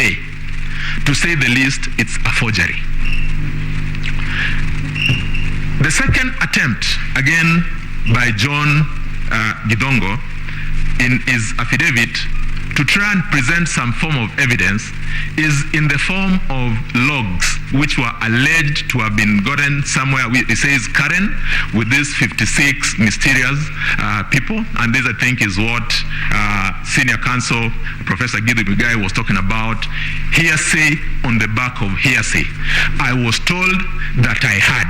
day. To say the least, it's a forgery. The second attempt, again by John Gidongo, in his affidavit, to try and present some form of evidence is in the form of logs which were alleged to have been gotten somewhere. It says Karen with these 56 mysterious people, and this I think is what senior counsel Professor Gideon Mugai was talking about, hearsay on the back of hearsay. I was told that I had.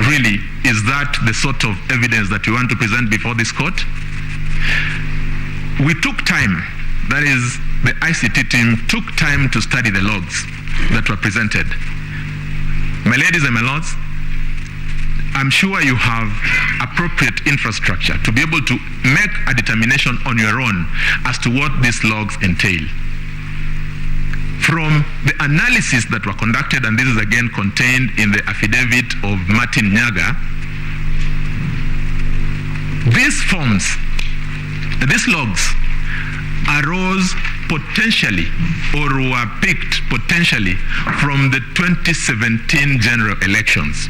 Really, is that the sort of evidence that you want to present before this court? We took time, that is, the ICT team took time to study the logs that were presented. My ladies and my lords, I'm sure you have appropriate infrastructure to be able to make a determination on your own as to what these logs entail. From the analysis that were conducted, and this is again contained in the affidavit of Martin Nyaga, these forms, these logs arose potentially or were picked potentially from the 2017 general elections.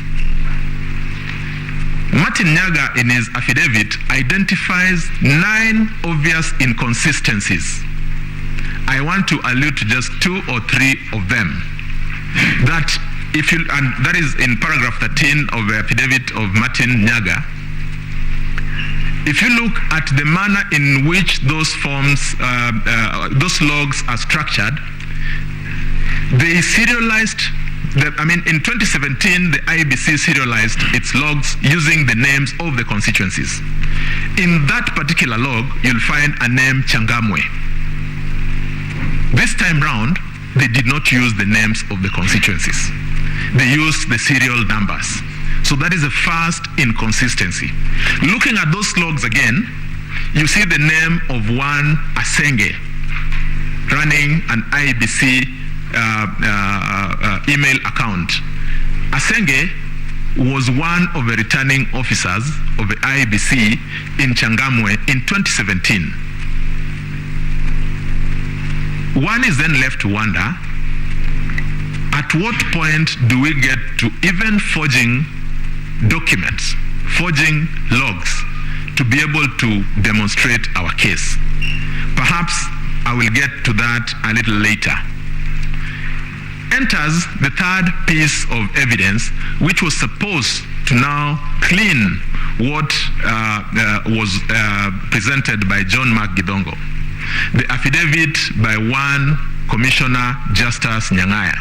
Martin Nyaga in his affidavit identifies 9 obvious inconsistencies. I want to allude to just 2 or 3 of them. That if you, and that is in paragraph 13 of the affidavit of Martin Nyaga. If you look at the manner in which those forms, those logs are structured, they serialized. In 2017, the IBC serialized its logs using the names of the constituencies. In that particular log, you'll find a name Changamwe. This time round, they did not use the names of the constituencies. They used the serial numbers. So that is a first inconsistency. Looking at those logs again, you see the name of one Asenge running an IBC email account. Asenge was one of the returning officers of the IBC in Changamwe in 2017. One is then left to wonder, at what point do we get to even forging documents, forging logs, to be able to demonstrate our case? Perhaps I will get to that a little later. Enters the third piece of evidence, which was supposed to now clean what was presented by John Mark Gidongo. The affidavit by one Commissioner Justice Nyangaya.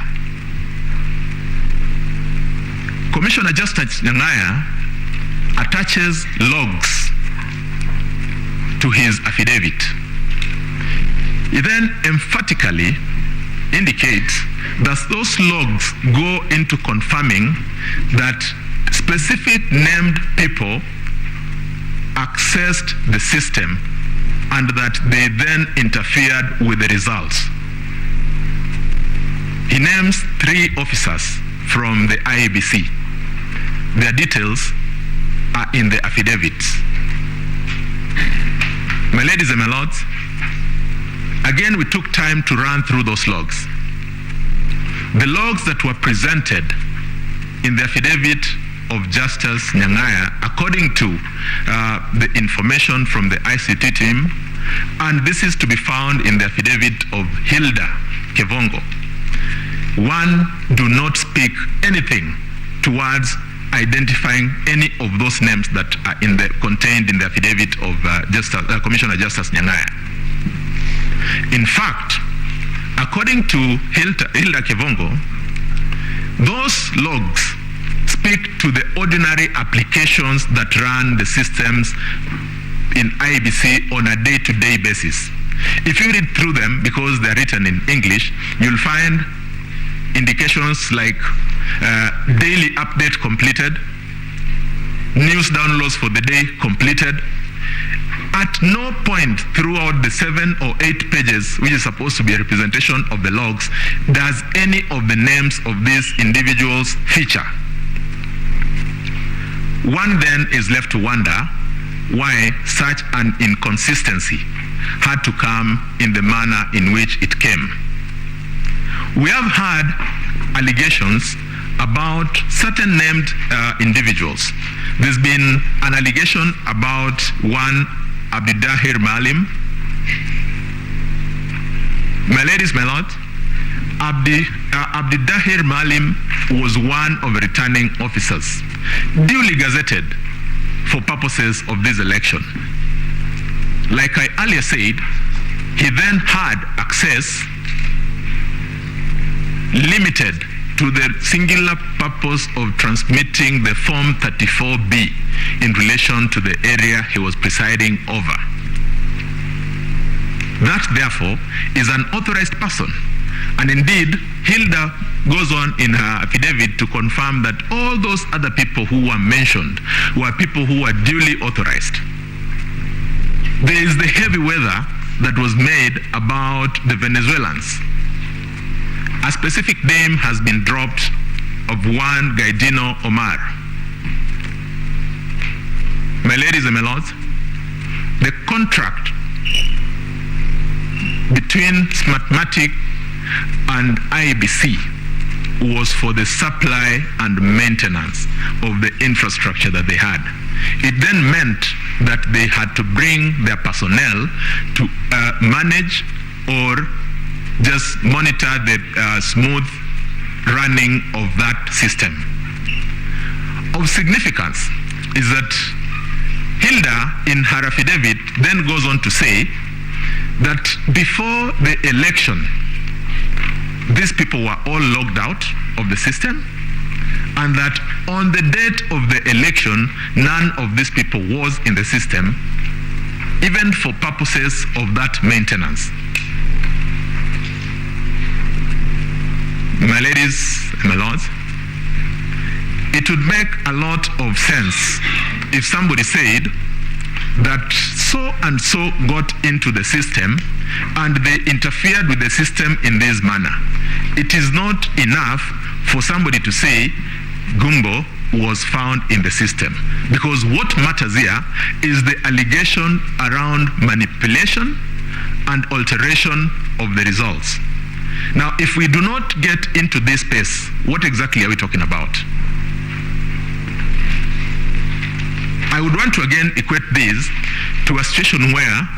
Commissioner Justice Nyangaya attaches logs to his affidavit. He then emphatically indicates that those logs go into confirming that specific named people accessed the system and that they then interfered with the results. He names 3 officers from the IABC. Their details are in the affidavits. My ladies and my lords, again we took time to run through those logs. The logs that were presented in the affidavit of Justice Nyangaya, according to the information from the ICT team, and this is to be found in the affidavit of Hilda Kevongo, one, do not speak anything towards identifying any of those names that are contained in the affidavit of Commissioner Justice Nyangaya. In fact, according to Hilda Kevongo, those logs speak to the ordinary applications that run the systems in IBC on a day-to-day basis. If you read through them, because they're written in English, you'll find indications like daily update completed, news downloads for the day completed. At no point throughout the 7 or 8 pages, which is supposed to be a representation of the logs, does any of the names of these individuals feature. One then is left to wonder why such an inconsistency had to come in the manner in which it came. We have had allegations about certain named individuals. There's been an allegation about one Abdidahir Malim. My ladies, my lords, Abdidahir Malim was one of the returning officers, duly gazetted for purposes of this election. Like I earlier said, he then had access limited to the singular purpose of transmitting the Form 34B in relation to the area he was presiding over. That, therefore, is an authorized person. And indeed, Hilda goes on in her affidavit to confirm that all those other people who were mentioned were people who were duly authorized. There is the heavy weather that was made about the Venezuelans. A specific name has been dropped of one Gaidino Omar. My ladies and my lords, the contract between Smartmatic and IBC was for the supply and maintenance of the infrastructure that they had. It then meant that they had to bring their personnel to manage or just monitor the smooth running of that system. Of significance is that Hilda, in her affidavit, then goes on to say that before the election, these people were all logged out of the system, and that on the date of the election, none of these people was in the system, even for purposes of that maintenance. My ladies and my lords, it would make a lot of sense if somebody said that so and so got into the system and they interfered with the system in this manner. It is not enough for somebody to say Gumbo was found in the system, because what matters here is the allegation around manipulation and alteration of the results. Now, if we do not get into this space, what exactly are we talking about? I would want to again equate this to a situation where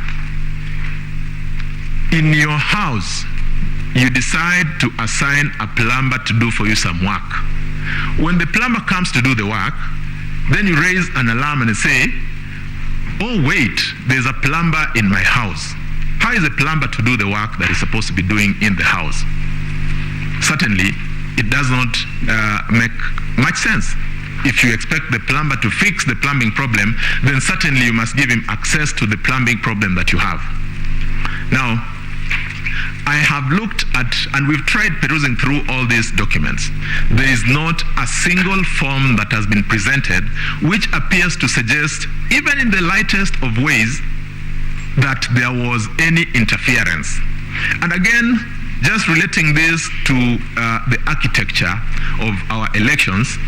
in your house, you decide to assign a plumber to do for you some work. When the plumber comes to do the work, then you raise an alarm and say, oh wait, there's a plumber in my house. How is a plumber to do the work that he's supposed to be doing in the house? Certainly, it does not make much sense. If you expect the plumber to fix the plumbing problem, then certainly you must give him access to the plumbing problem that you have. Now, I have looked at, and we've tried perusing through all these documents. There is not a single form that has been presented which appears to suggest, even in the lightest of ways, that there was any interference. And again, just relating this to the architecture of our elections,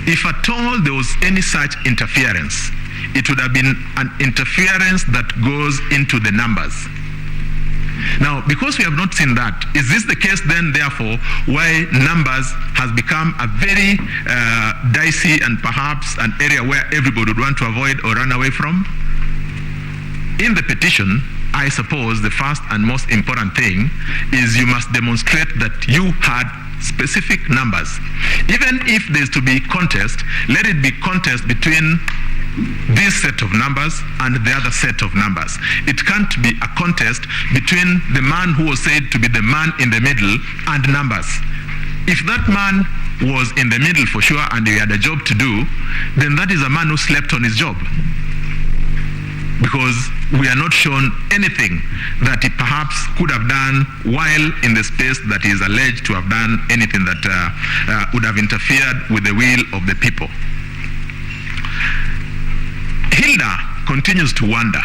if at all there was any such interference, it would have been an interference that goes into the numbers. Now, because we have not seen that, is this the case then, therefore, why numbers has become a very dicey and perhaps an area where everybody would want to avoid or run away from? In the petition, I suppose the first and most important thing is you must demonstrate that you had specific numbers. Even if there's to be contest, let it be contest between this set of numbers and the other set of numbers. It can't be a contest between the man who was said to be the man in the middle and numbers. If that man was in the middle for sure and he had a job to do, then that is a man who slept on his job. Because we are not shown anything that he perhaps could have done while in the space that he is alleged to have done anything that would have interfered with the will of the people. Hilda continues to wonder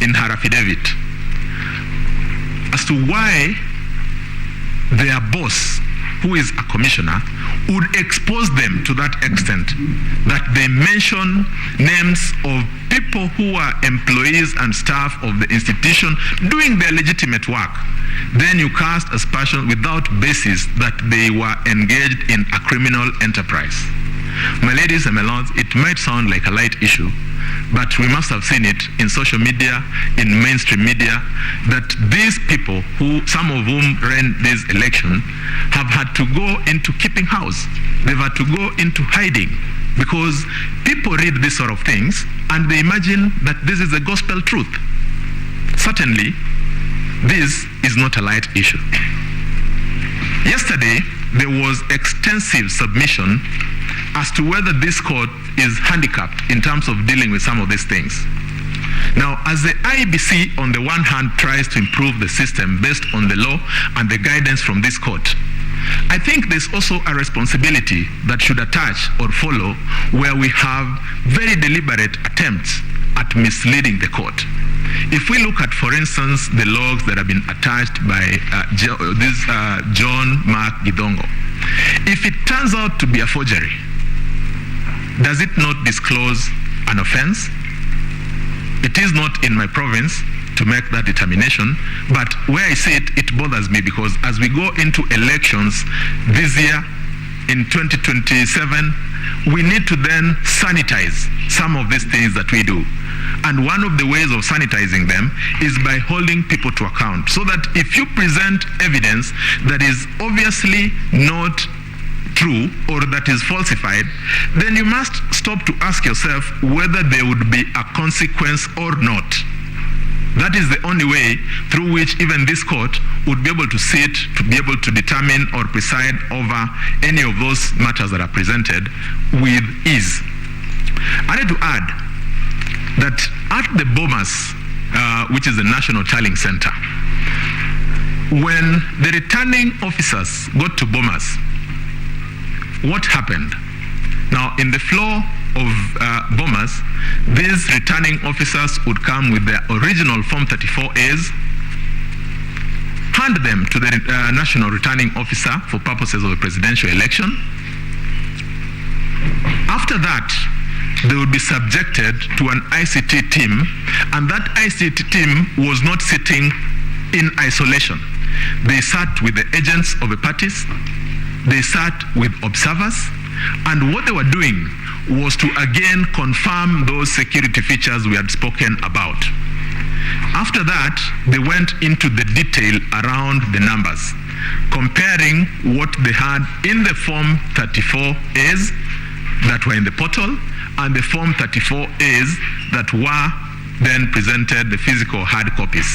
in her affidavit as to why their boss, who is a commissioner, would expose them to that extent that they mention names of people who are employees and staff of the institution doing their legitimate work, then you cast aspersion without basis that they were engaged in a criminal enterprise. My ladies and my lords, it might sound like a light issue, but we must have seen it in social media, in mainstream media, that these people, who some of whom ran this election, have had to go into keeping house. They've had to go into hiding because people read these sort of things and they imagine that this is the gospel truth. Certainly, this is not a light issue. Yesterday, there was extensive submission as to whether this court is handicapped in terms of dealing with some of these things. Now, as the IEBC on the one hand tries to improve the system based on the law and the guidance from this court, I think there's also a responsibility that should attach or follow where we have very deliberate attempts at misleading the court. If we look at, for instance, the logs that have been attached by John Mark Gidongo, if it turns out to be a forgery, does it not disclose an offense? It is not in my province to make that determination, but where I say it, it bothers me because as we go into elections this year, in 2027, we need to then sanitize some of these things that we do. And one of the ways of sanitizing them is by holding people to account, so that if you present evidence that is obviously not true or that is falsified, then you must stop to ask yourself whether there would be a consequence or not. That is the only way through which even this court would be able to sit, to be able to determine or preside over any of those matters that are presented with ease. I need to add that at the Bomas, which is the National Tallying Center, when the returning officers got to Bomas, what happened? Now, in the floor of Bomas, these returning officers would come with their original Form 34As, hand them to the national returning officer for purposes of a presidential election. After that, they would be subjected to an ICT team, and that ICT team was not sitting in isolation. They sat with the agents of the parties, they sat with observers, and what they were doing was to again confirm those security features we had spoken about. After that, they went into the detail around the numbers, comparing what they had in the Form 34As that were in the portal and the Form 34As that were then presented, the physical hard copies.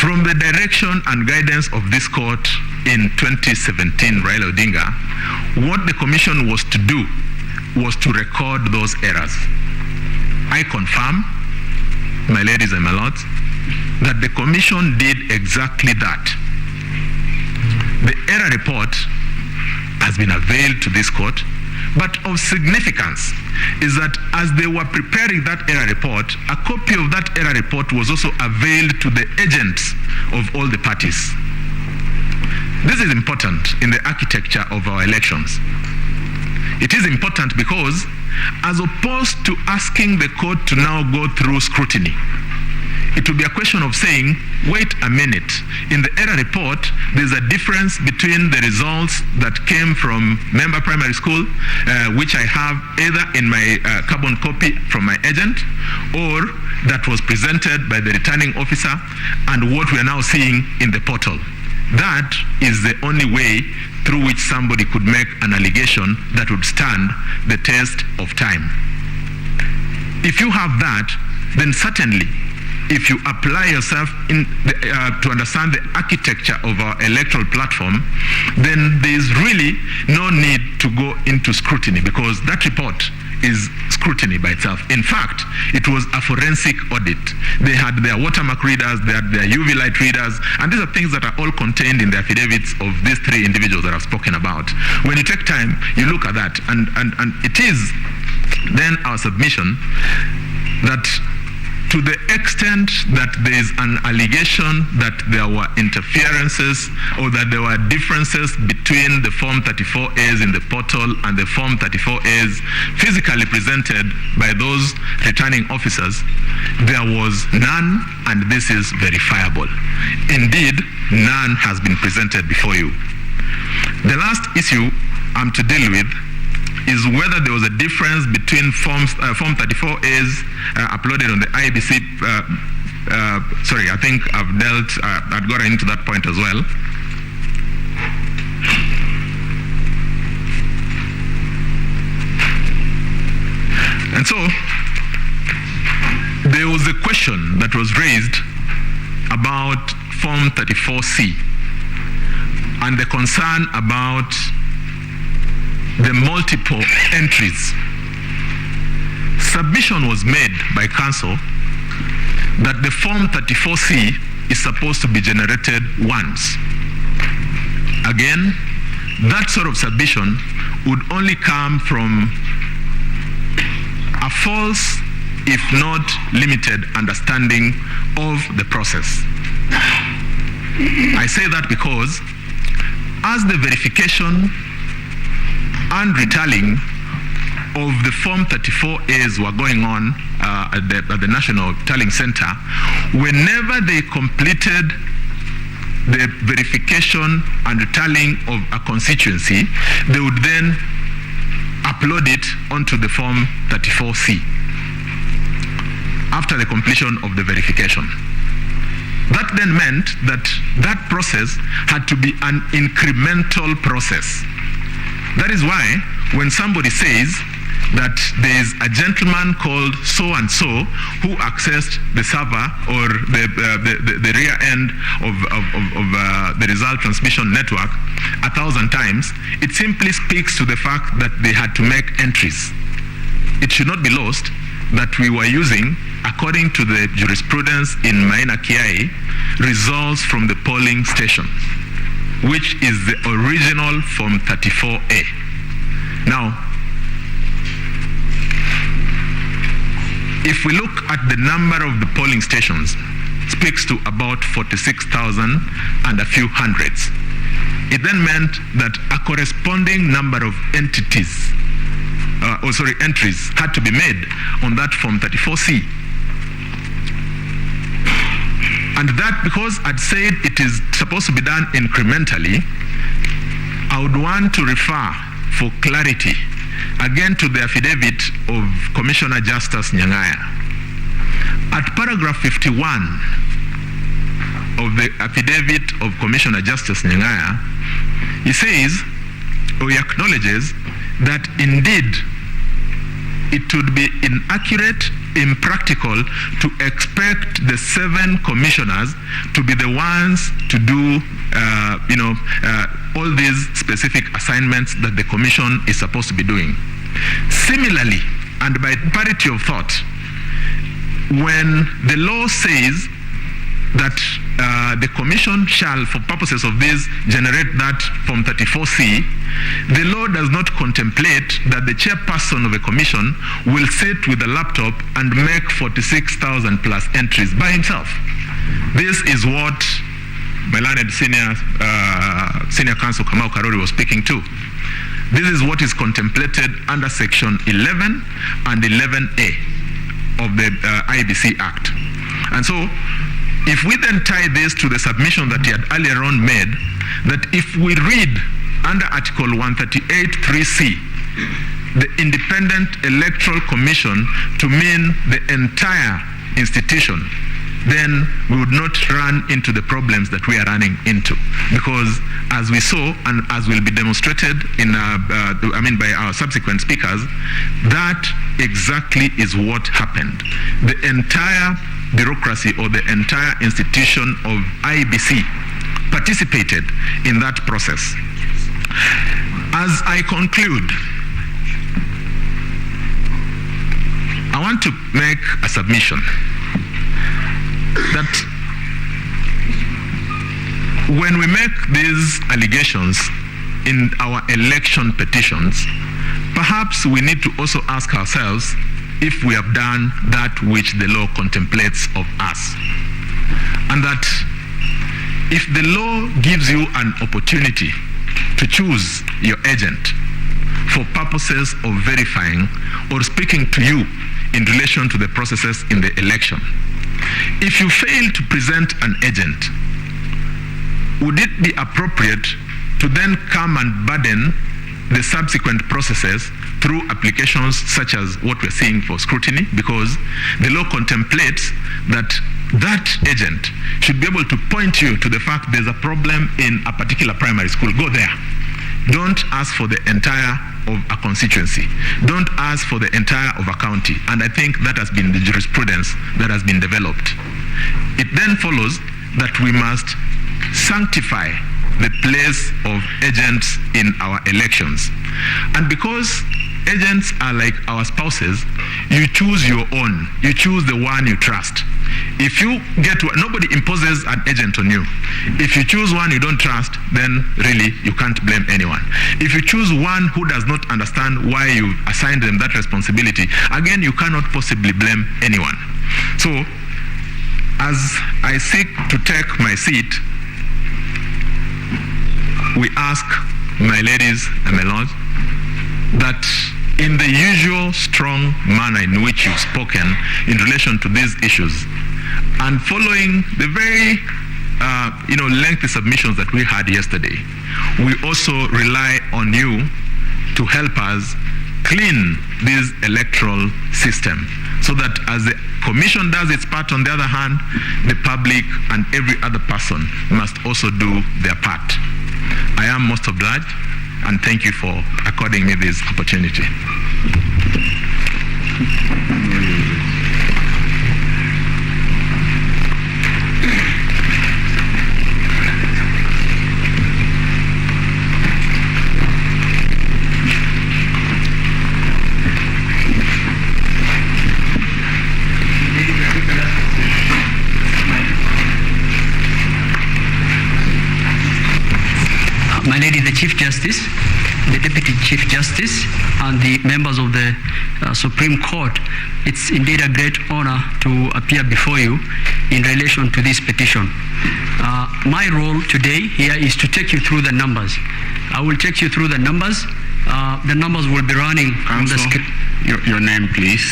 From the direction and guidance of this court in 2017, Raila Odinga, what the commission was to do was to record those errors. I confirm, my ladies and my lords, that the commission did exactly that. The error report has been availed to this court, but of significance is that as they were preparing that error report, a copy of that error report was also availed to the agents of all the parties. This is important in the architecture of our elections. It is important because, as opposed to asking the court to now go through scrutiny, it will be a question of saying, wait a minute, in the error report, there's a difference between the results that came from member primary school, which I have either in my carbon copy from my agent, or that was presented by the returning officer, and what we are now seeing in the portal. That is the only way through which somebody could make an allegation that would stand the test of time. If you have that, then certainly, if you apply yourself to understand the architecture of our electoral platform, then there is really no need to go into scrutiny, because that report is scrutiny by itself. In fact, it was a forensic audit. They had their watermark readers, they had their UV light readers, and these are things that are all contained in the affidavits of these three individuals that I've spoken about. When you take time, you look at that, and it is then our submission that to the extent that there is an allegation that there were interferences or that there were differences between the Form 34As in the portal and the Form 34As physically presented by those returning officers, there was none, and this is verifiable. Indeed, none has been presented before you. The last issue I'm to deal with is whether there was a difference between Form 34As uploaded on the IBC. Sorry, I think I've got into that point as well. And so, there was a question that was raised about Form 34C and the concern about the multiple entries. Submission was made by council that the Form 34C is supposed to be generated once. Again, that sort of submission would only come from a false, if not limited, understanding of the process. I say that because as the verification and retallying of the Form 34As were going on at the National Tallying Center, whenever they completed the verification and retallying of a constituency, they would then upload it onto the Form 34C after the completion of the verification. That then meant that that process had to be an incremental process. That is why when somebody says that there is a gentleman called so-and-so who accessed the server or the rear end of the result transmission network 1,000 times, it simply speaks to the fact that they had to make entries. It should not be lost that we were using, according to the jurisprudence in Maina Kiai, results from the polling station, which is the original Form 34A. Now, if we look at the number of the polling stations, speaks to about 46,000 and a few hundreds. It then meant that a corresponding number of entities, entries had to be made on that Form 34C. And that, because I'd said it is supposed to be done incrementally, I would want to refer for clarity again to the affidavit of Commissioner Justice Nyang'aya. At paragraph 51 of the affidavit of Commissioner Justice Nyang'aya, he says, or he acknowledges, that indeed it would be inaccurate, impractical to expect the 7 commissioners to be the ones to do all these specific assignments that the commission is supposed to be doing. Similarly, and by parity of thought, when the law says that the commission shall, for purposes of this, generate that Form 34C, the law does not contemplate that the chairperson of a commission will sit with a laptop and make 46,000 plus entries by himself. This is what my learned senior counsel Kamau Karori was speaking to. This is what is contemplated under Section 11 and 11A of the IBC Act. And so, if we then tie this to the submission that he had earlier on made, that if we read under Article 138(3)(c), the Independent Electoral Commission to mean the entire institution, then we would not run into the problems that we are running into. Because as we saw, and as will be demonstrated in by our subsequent speakers, that exactly is what happened. The entire bureaucracy or the entire institution of IBC participated in that process. As I conclude, I want to make a submission that when we make these allegations in our election petitions, perhaps we need to also ask ourselves if we have done that which the law contemplates of us. And that if the law gives you an opportunity to choose your agent for purposes of verifying or speaking to you in relation to the processes in the election, if you fail to present an agent, would it be appropriate to then come and burden the subsequent processes through applications such as what we're seeing for scrutiny? Because the law contemplates that that agent should be able to point you to the fact there's a problem in a particular primary school. Go there. Don't ask for the entire of a constituency. Don't ask for the entire of a county. And I think that has been the jurisprudence that has been developed. It then follows that we must sanctify the place of agents in our elections. And because agents are like our spouses, you choose your own. You choose the one you trust. If you get one, nobody imposes an agent on you. If you choose one you don't trust, then really you can't blame anyone. If you choose one who does not understand why you assigned them that responsibility, again, you cannot possibly blame anyone. So, as I seek to take my seat, we ask, my ladies and my lords, that in the usual strong manner in which you've spoken in relation to these issues, and following the very lengthy submissions that we had yesterday, we also rely on you to help us clean this electoral system, so that as the Commission does its part, on the other hand, the public and every other person must also do their part. I am most obliged, and thank you for according me this opportunity. My Lady the Chief Justice, the Deputy Chief Justice, and the members of the Supreme Court, it's indeed a great honor to appear before you in relation to this petition. My role today here is to take you through the numbers. I will take you through the numbers. The numbers will be running on the screen. Your name, please.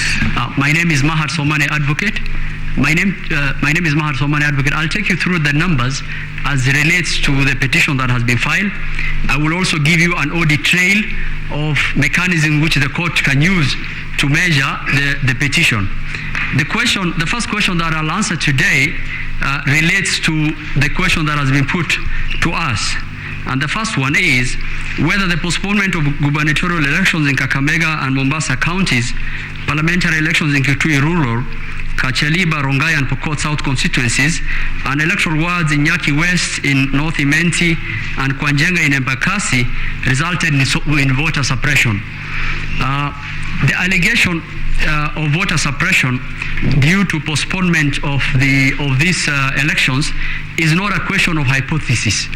My name is Mahar Somane Advocate. My name is Mahar Somane Advocate. I'll take you through the numbers as it relates to the petition that has been filed. I will also give you an audit trail of mechanism which the court can use to measure the petition. The first question that I'll answer today relates to the question that has been put to us. And the first one is whether the postponement of gubernatorial elections in Kakamega and Mombasa counties, parliamentary elections in Kitui Rural, Kacheliba, Rongai and Pokot South constituencies, and electoral wards in Nyaki West, in North Imenti, and Kwanjenga in Embakasi resulted in voter suppression. The allegation of voter suppression due to postponement of these elections is not a question of hypothesis.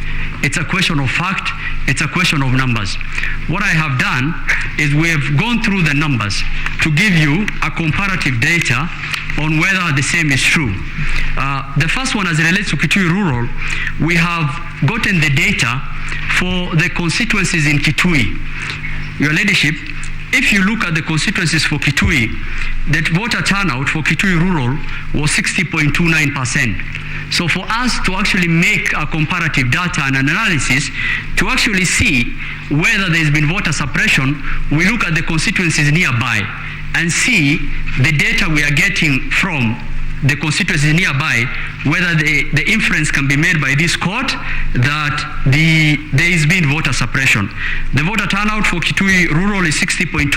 It's a question of fact. It's a question of numbers. What I have done is we have gone through the numbers to give you a comparative data on whether the same is true. The first one, as it relates to Kitui Rural, we have gotten the data for the constituencies in Kitui. Your Ladyship, if you look at the constituencies for Kitui, that voter turnout for Kitui Rural was 60.29%. So for us to actually make a comparative data and analysis to actually see whether there's been voter suppression, we look at the constituencies nearby and see the data we are getting from the constituencies nearby, whether the inference can be made by this court that there has been voter suppression. The voter turnout for Kitui Rural is 60.29%.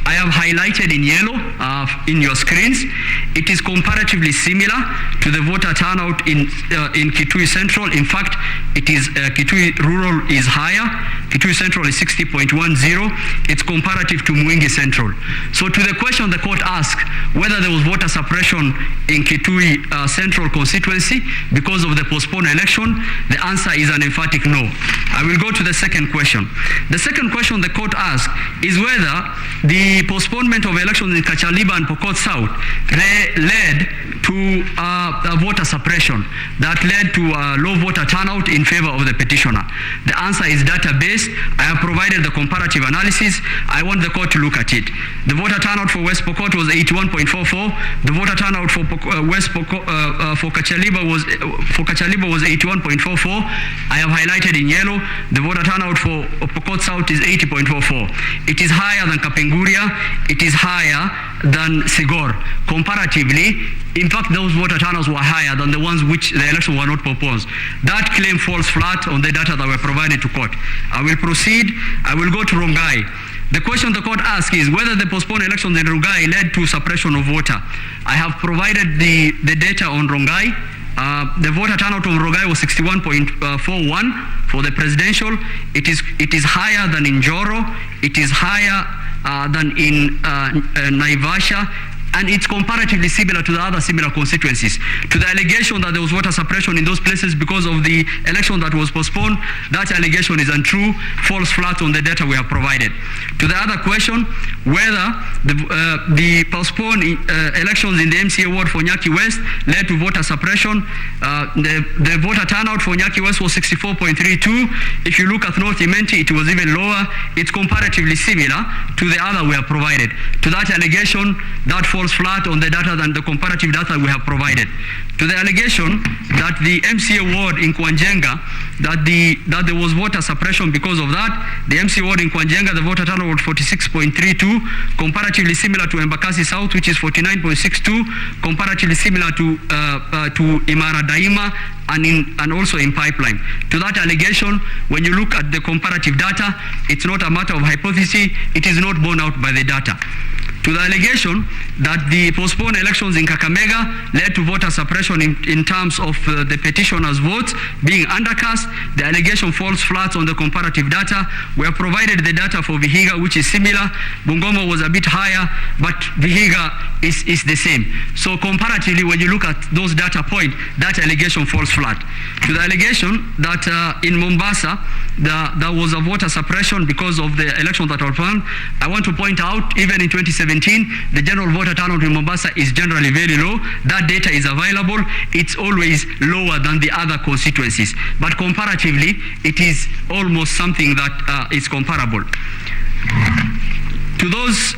I have highlighted in yellow in your screens. It is comparatively similar to the voter turnout in Kitui Central. In fact, it is Kitui Rural is higher. Kitui Central is 60.10. It's comparative to Mwingi Central. So to the question the court asked whether there was voter suppression in Kitui Central constituency because of the postponed election, the answer is an emphatic no. I will go to the second question. The second question the court asked is whether the postponement of elections in Kachaliba and Pokot South led to voter suppression that led to low voter turnout in favor of the petitioner. The answer is data-based. I have provided the comparative analysis. I want the court to look at it. The voter turnout for West Pokot was 81.44. The voter turnout for Kachaliba was 81.44. I have highlighted in yellow. The voter turnout for Pokot South is 80.44. It is higher than Kapenguria. It is higher than Sigor. Comparatively, in fact, those voter turnouts were higher than the ones which the election were not proposed. That claim falls flat on the data that were provided to court. I will proceed. I will go to Rongai. The question the court asked is whether the postponed elections in Rongai led to suppression of voter. I have provided the data on Rongai. The voter turnout of Rongai was 61.41 for the presidential. It is higher than in Joro. It is higher than in Naivasha. And it's comparatively similar to the other similar constituencies. To the allegation that there was voter suppression in those places because of the election that was postponed, that allegation is untrue, falls flat on the data we have provided. To the other question, whether the postponed elections in the MCA ward for Nyaki West led to voter suppression, the voter turnout for Nyaki West was 64.32. If you look at North Imenti, it was even lower. It's comparatively similar to the other we have provided. To that allegation, that falls flat on the data than the comparative data we have provided. To the allegation that the MCA ward in Kwanjenga, that there was voter suppression because of that, the MCA ward in Kwanjenga, the voter turnout was 46.32, comparatively similar to Embakasi South, which is 49.62, comparatively similar to Imara Daima, and also in Pipeline. To that allegation, when you look at the comparative data, it's not a matter of hypothesis, it is not borne out by the data. To the allegation that the postponed elections in Kakamega led to voter suppression in terms of the petitioners' votes being undercast, the allegation falls flat on the comparative data. We have provided the data for Vihiga, which is similar. Bungoma was a bit higher, but Vihiga is the same. So comparatively, when you look at those data points, that allegation falls flat. To the allegation that in Mombasa, there was a voter suppression because of the elections that were planned, I want to point out, even in 2017, the general voter turnout in Mombasa is generally very low. That data is available. It's always lower than the other constituencies. But comparatively, it is almost something that is comparable. To those,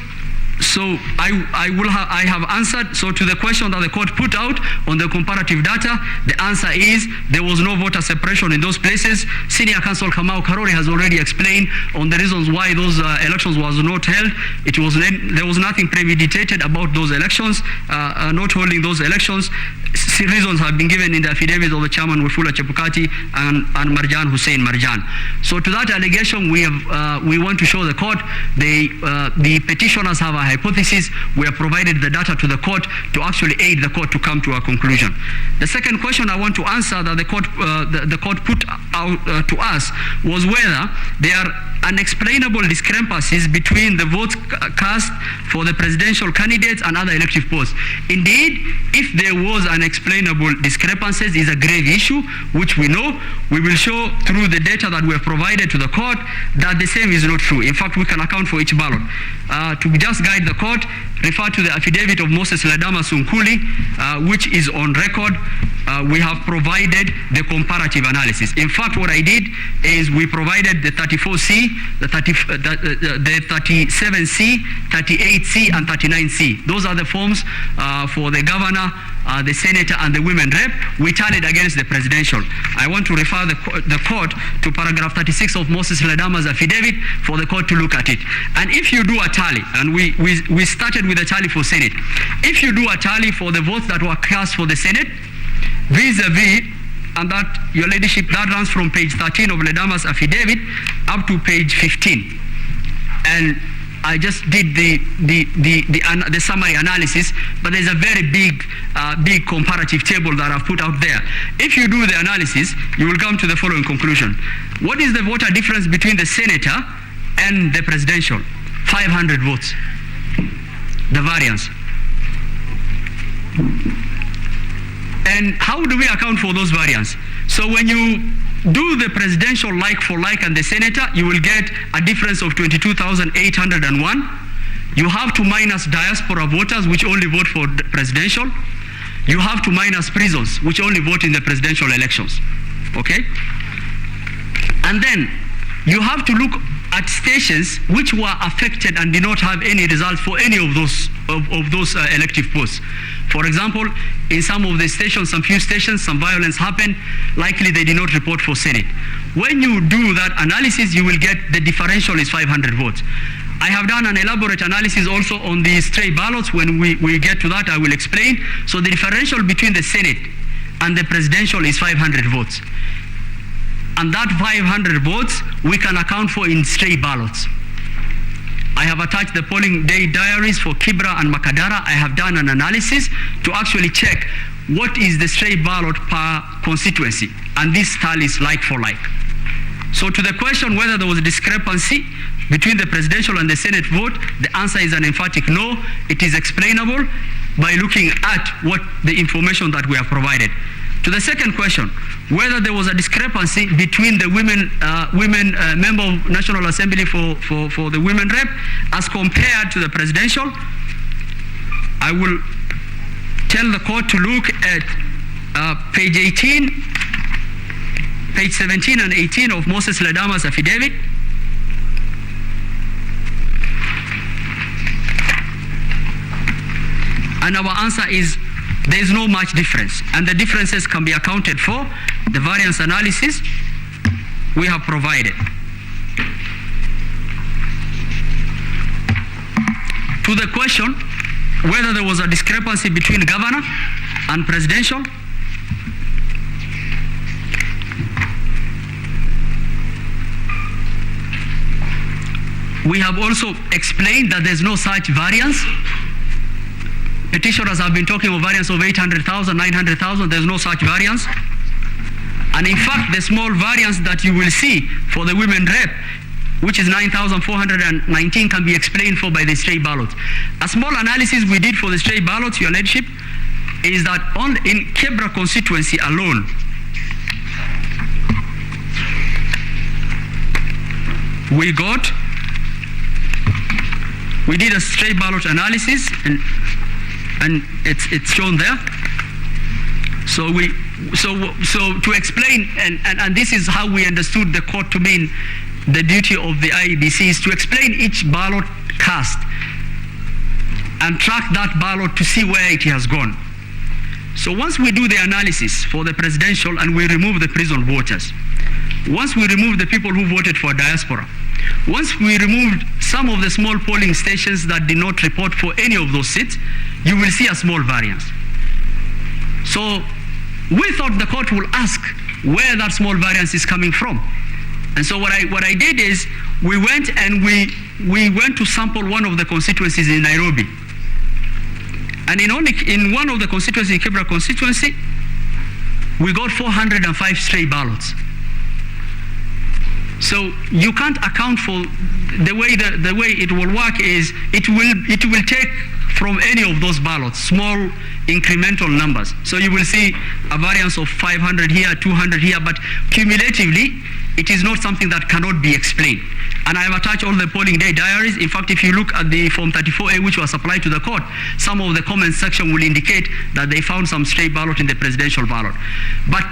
so I have answered. So to the question that the court put out on the comparative data, the answer is there was no voter suppression in those places. Senior Counsel Kamau Karori has already explained on the reasons why those elections was not held. There was nothing premeditated about those elections, not holding those elections. Reasons have been given in the affidavit of the chairman Wafula Chebukati and Marjan Hussein Marjan. So to that allegation, we want to show the court the petitioners have a hypothesis. We have provided the data to the court to actually aid the court to come to a conclusion. The second question I want to answer that the court put out to us was whether there are unexplainable discrepancies between the votes cast for the presidential candidates and other elective posts. Indeed, if there was unexplainable discrepancies, is a grave issue, which we know. We will show through the data that we have provided to the court that the same is not true. In fact, we can account for each ballot. To just guide the court, refer to the affidavit of Moses Ladama Sunkuli, which is on record. We have provided the comparative analysis. In fact, what I did is we provided the 34C, the 37C, 38C, and 39C. Those are the forms for the governor, the senator, and the women rep. We tallied against the presidential. I want to refer the court to paragraph 36 of Moses Ladama's affidavit for the court to look at it. And if you do a tally, and we started with a tally for Senate, if you do a tally for the votes that were cast for the Senate, vis-a-vis, and that, your ladyship, that runs from page 13 of Ledama's affidavit up to page 15. And I just did the summary analysis, but there's a very big comparative table that I've put out there. If you do the analysis, you will come to the following conclusion. What is the voter difference between the senator and the presidential? 500 votes. The variance. And how do we account for those variants? So when you do the presidential like for like and the senator, you will get a difference of 22,801. You have to minus diaspora voters, which only vote for the presidential. You have to minus prisons, which only vote in the presidential elections. Okay? And then you have to look at stations which were affected and did not have any results for any of those elective posts. For example, in some of the stations, some few stations, some violence happened. Likely they did not report for Senate. When you do that analysis, you will get the differential is 500 votes. I have done an elaborate analysis also on the stray ballots. When we get to that, I will explain. So the differential between the Senate and the presidential is 500 votes. And that 500 votes we can account for in stray ballots. I have attached the polling day diaries for Kibra and Makadara. I have done an analysis to actually check what is the stray ballot per constituency. And this tally is like for like. So to the question whether there was a discrepancy between the presidential and the Senate vote, the answer is an emphatic no. It is explainable by looking at what the information that we have provided. To the second question, whether there was a discrepancy between the women member of National Assembly for the women rep as compared to the presidential, I will tell the court to look at page 18, page 17 and 18 of Moses Ledama's affidavit. And our answer is there is no much difference, and the differences can be accounted for. The variance analysis we have provided. To the question whether there was a discrepancy between governor and presidential, we have also explained that there's no such variance. Petitioners have been talking of variance of 800,000, 900,000. There's no such variance. And in fact, the small variance that you will see for the women rep, which is 9,419, can be explained for by the stray ballots. A small analysis we did for the stray ballots, Your Lordship, is that in Kebra constituency alone, we did a stray ballot analysis, and it's shown there. So to explain, and this is how we understood the court to mean the duty of the IEBC is to explain each ballot cast and track that ballot to see where it has gone. So once we do the analysis for the presidential and we remove the prison voters, once we remove the people who voted for diaspora, once we removed some of the small polling stations that did not report for any of those seats, you will see a small variance. So we thought the court will ask where that small variance is coming from. And so what I did is we went and we went to sample one of the constituencies in Nairobi. And in one of the constituencies, in Kibra constituency, we got 405 stray ballots. So you can't account for the way it will work is it will take from any of those ballots small incremental numbers. So you will see a variance of 500 here, 200 here, but cumulatively it is not something that cannot be explained. And I have attached all the polling day diaries. In fact, if you look at the Form 34A, which was supplied to the court, some of the comments section will indicate that they found some stray ballot in the presidential ballot. But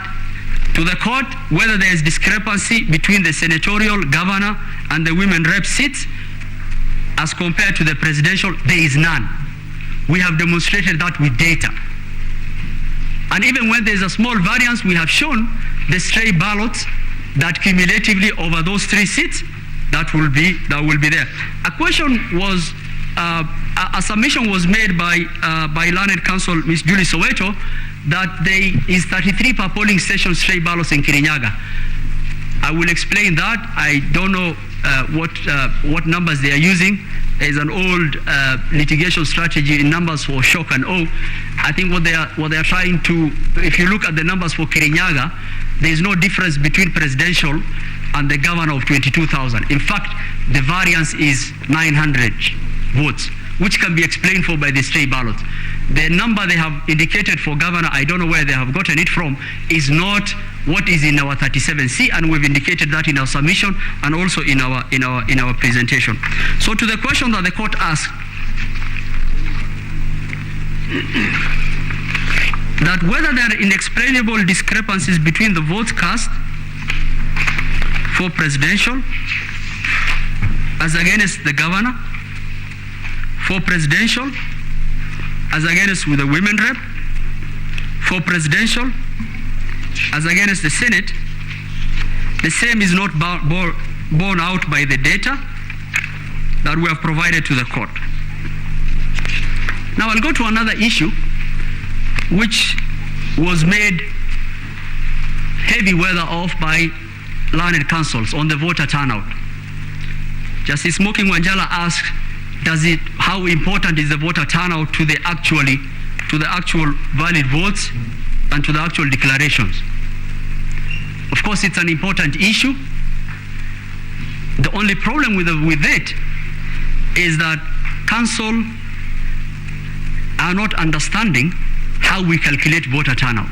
to the court, whether there is discrepancy between the senatorial, governor, and the women rep seats as compared to the presidential, there is none. We have demonstrated that with data. And even when there is a small variance, we have shown the stray ballots that cumulatively over those three seats, that will be there. A question was, a submission was made by learned counsel Ms. Julie Soweto that there is 33 per polling station stray ballots in Kirinyaga. I will explain that. I don't know what numbers they are using. There is an old litigation strategy in numbers for shock and awe. I think what they are trying to, if you look at the numbers for Kirinyaga, there is no difference between presidential and the governor of 22,000. In fact, the variance is 900 votes, which can be explained for by the stray ballot. The number they have indicated for governor, I don't know where they have gotten it from, is not what is in our 37C, and we've indicated that in our submission and also in our presentation. So to the question that the court asked, that whether there are inexplainable discrepancies between the votes cast for presidential as against the governor, for presidential as against with the women rep, for presidential as against the Senate, the same is not borne out by the data that we have provided to the court. Now I'll go to another issue which was made heavy weather of by learned counsels on the voter turnout. Justice Moki Wanjala asked, how important is the voter turnout to the actual valid votes and to the actual declarations? Of course, it's an important issue. The only problem with it is that counsel are not understanding how we calculate voter turnout.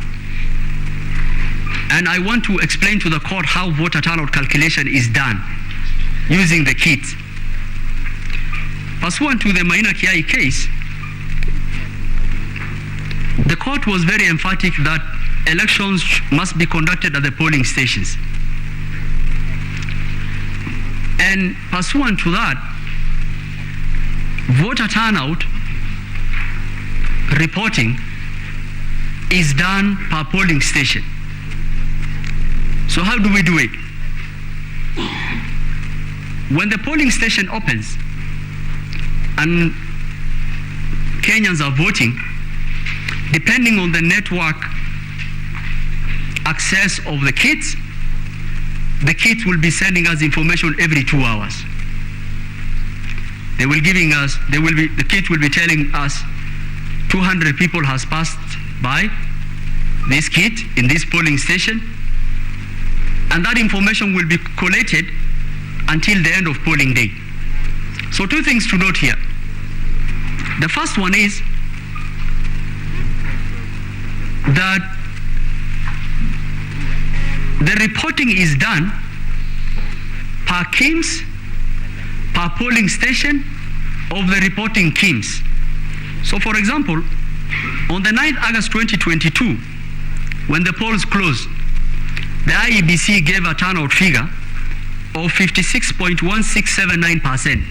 And I want to explain to the court how voter turnout calculation is done using the kits. Pursuant to the Maina Kiai case, the court was very emphatic that elections must be conducted at the polling stations. And pursuant to that, voter turnout reporting is done per polling station. So how do we do it? When the polling station opens and Kenyans are voting, depending on the network access of the kits will be sending us information every 2 hours. The kit will be telling us 200 people has passed by this kit in this polling station, and that information will be collated until the end of polling day. So two things to note here. The first one is that the reporting is done per KIMS, per polling station of the reporting KIMS. So for example, on the 9th August 2022, when the polls closed, the IEBC gave a turnout figure of 56.1679%,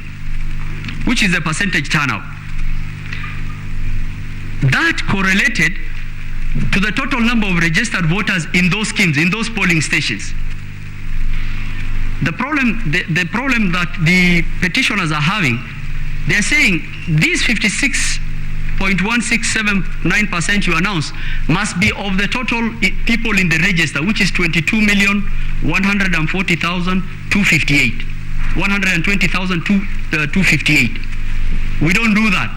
which is the percentage turnout. That correlated to the total number of registered voters in those schemes, in those polling stations. The problem that the petitioners are having, they're saying these 56.1679% you announced must be of the total people in the register, which is 22,140,258. 120,258. We don't do that.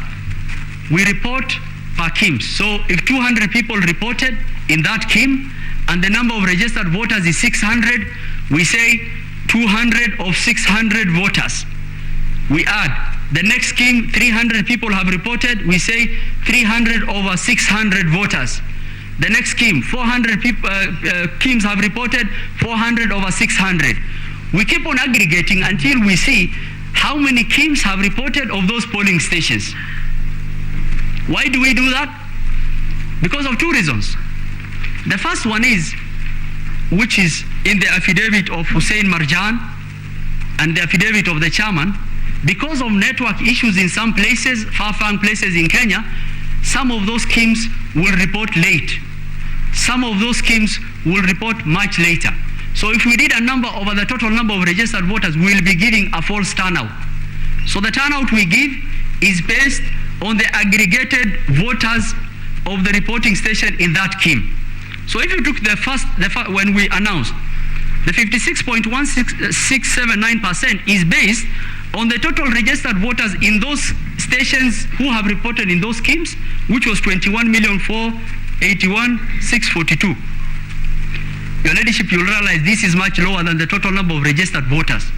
We report per KIM. So if 200 people reported in that KIM and the number of registered voters is 600, we say 200 of 600 voters. We add the next KIM, 300 people have reported, we say 300 over 600 voters. The next KIM, 400 people, KIMs have reported, 400 over 600. We keep on aggregating until we see how many KIMs have reported of those polling stations. Why do we do that? Because of two reasons. The first one is, which is in the affidavit of Hussein Marjan and the affidavit of the chairman, because of network issues in some places, far-flung places in Kenya, some of those KIMs will report late. Some of those KIMs will report much later. So if we did a number over the total number of registered voters, we will be giving a false turnout. So the turnout we give is based on the aggregated voters of the reporting station in that KIM. So if you took when we announced, the 56.1679% is based on the total registered voters in those stations who have reported in those KIMs, which was 21,481,642. Your Ladyship, you'll realize this is much lower than the total number of registered voters.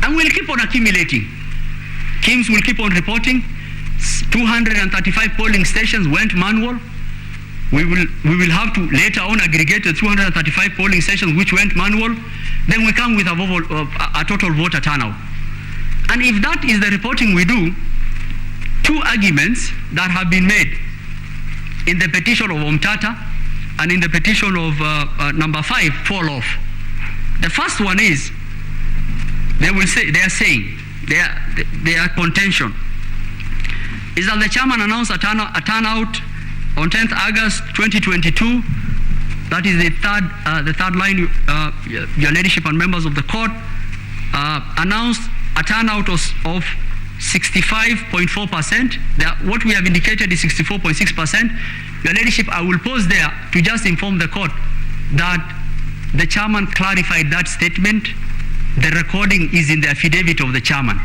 And we'll keep on accumulating. KIMs will keep on reporting. 235 polling stations went manual. We will have to later on aggregate the 235 polling stations which went manual. Then we come with a total voter turnout. And if that is the reporting we do, two arguments that have been made in the petition of Omtata and in the petition of number 5 fall off. The first one is, their contention is that the chairman announced a turnout on 10th August 2022. That is the third line, your ladyship and members of the court, announced a turnout of 65.4%. What we have indicated is 64.6%. Your ladyship, I will pause there to just inform the court that the chairman clarified that statement. The recording is in the affidavit of the chairman.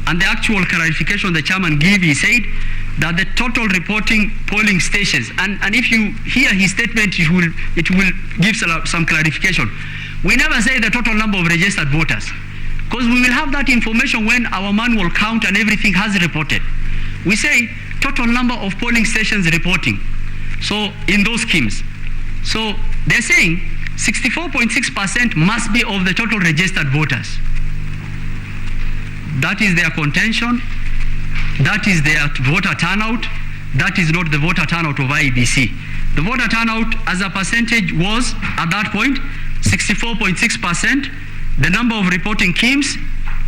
And the actual clarification the chairman gave, he said that the total reporting polling stations, and if you hear his statement, it will give some clarification. We never say the total number of registered voters, because we will have that information when our manual count and everything has reported. We say total number of polling stations reporting. So in those schemes. So they're saying 64.6% must be of the total registered voters. That is their contention. That is their voter turnout. That is not the voter turnout of IEBC. The voter turnout as a percentage was, at that point, 64.6%. The number of reporting KIMs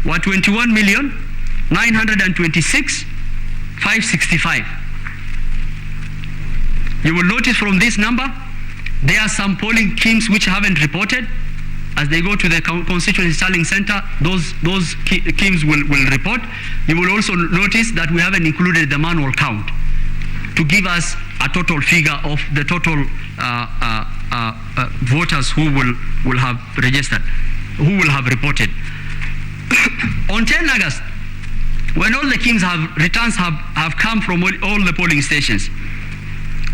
were 21,926,565. You will notice from this number, there are some polling KIMs which haven't reported. As they go to the constituency tallying center, those KIMs will report. You will also notice that we haven't included the manual count to give us a total figure of the total voters who will have registered, who will have reported. On 10 August, when all the KIMs returns have come from all the polling stations,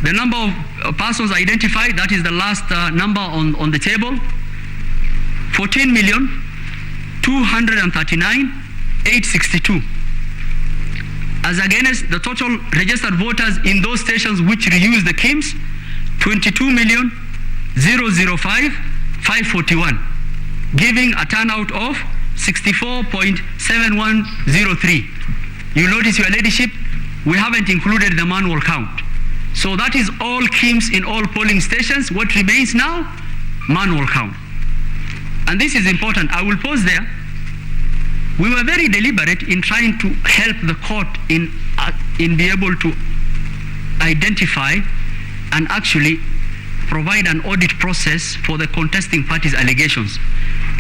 the number of persons identified, that is the last number on the table, 14,239,862. As against the total registered voters in those stations which reuse the KIMs, 22,005,541, giving a turnout of 64.7103. You notice, your ladyship, we haven't included the manual count. So that is all KIMs in all polling stations. What remains now? Manual count. And this is important. I will pause there. We were very deliberate in trying to help the court in be able to identify and actually provide an audit process for the contesting parties' allegations.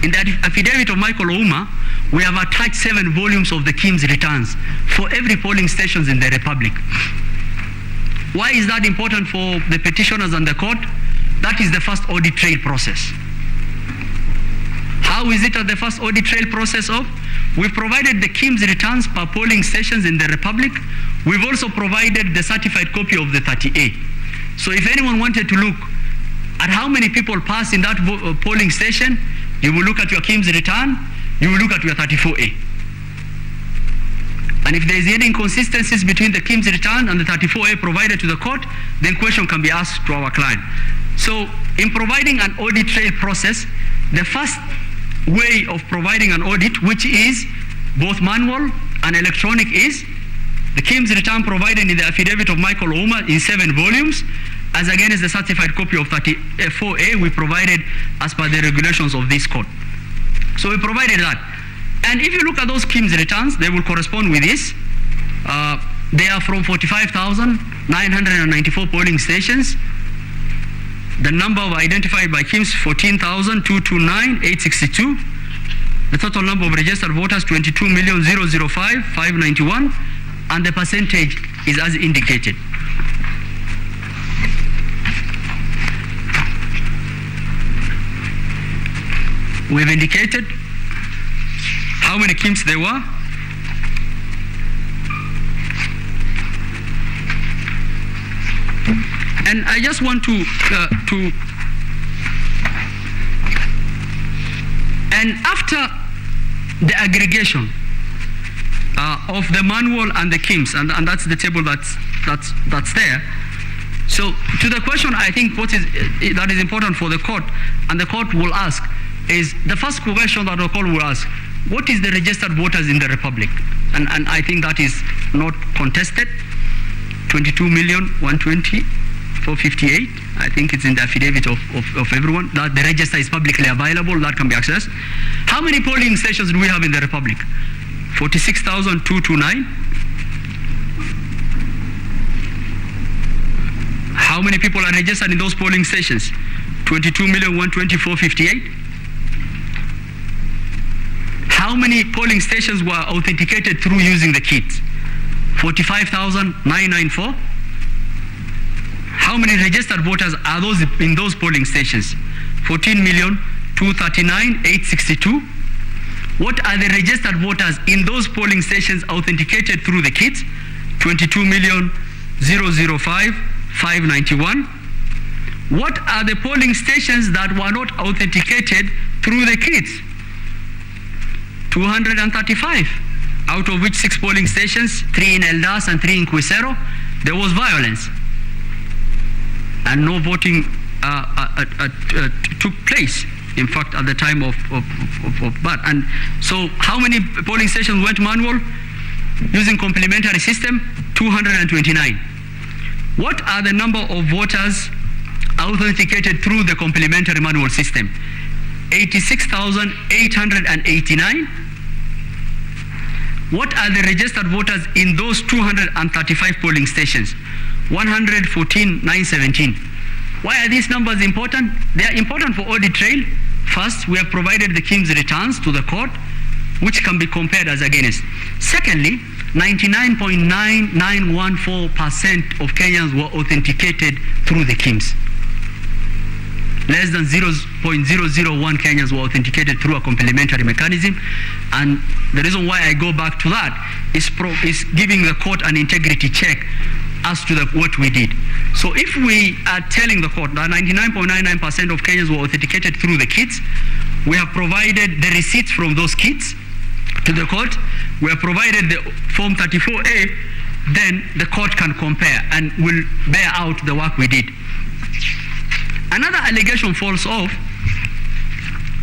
In the affidavit of Michael Ouma, we have attached 7 volumes of the KIMS returns for every polling stations in the Republic. Why is that important for the petitioners and the court? That is the first audit trail process. How is it at the first audit trail process of? We've provided the KIMS returns per polling stations in the Republic. We've also provided the certified copy of the 30A. So if anyone wanted to look at how many people pass in that polling station, you will look at your KIMS return, you will look at your 34A. And if there is any inconsistencies between the KIMS return and the 34A provided to the court, then question can be asked to our client. So in providing an audit trail process, the first way of providing an audit, which is both manual and electronic, is the KIMS return provided in the affidavit of Michael Ouma in 7 volumes, as against the certified copy of 34A we provided as per the regulations of this court. So we provided that. And if you look at those KIMS returns, they will correspond with this. They are from 45,994 polling stations. The number of identified by KIMS, 14,229,862. The total number of registered voters, 22,005,591. And the percentage is as indicated. We've indicated how many KIMS there were. And I just want to and after the aggregation of the manual and the KIMS, and that's the table that's there. So to the question, I think that is important for the court, and the court will ask, is the first question that the court will ask, what is the registered voters in the Republic? And I think that is not contested. 22,120,458. I think it's in the affidavit of everyone, that the register is publicly available, that can be accessed. How many polling stations do we have in the Republic? 46,229. How many people are registered in those polling stations? 22,120,458. How many polling stations were authenticated through using the kits? 45,994. How many registered voters are those in those polling stations? 14,239,862. What are the registered voters in those polling stations authenticated through the kits? 22,005,591. What are the polling stations that were not authenticated through the kits? 235, out of which 6 polling stations, 3 in Eldas and 3 in Quisero, there was violence and no voting took place, in fact, at the time of that. And so how many polling stations went manual using complementary system? 229. What are the number of voters authenticated through the complementary manual system? 86,889. What are the registered voters in those 235 polling stations? 114,917. Why are these numbers important? They are important for audit trail. First, we have provided the KIMS returns to the court, which can be compared as against. Secondly, 99.9914% of Kenyans were authenticated through the KIMS. Less than 0.001 Kenyans were authenticated through a complementary mechanism. And the reason why I go back to that is giving the court an integrity check as to what we did. So if we are telling the court that 99.99% of Kenyans were authenticated through the kits, we have provided the receipts from those kits to the court, we have provided the Form 34A, then the court can compare and will bear out the work we did. Another allegation falls off.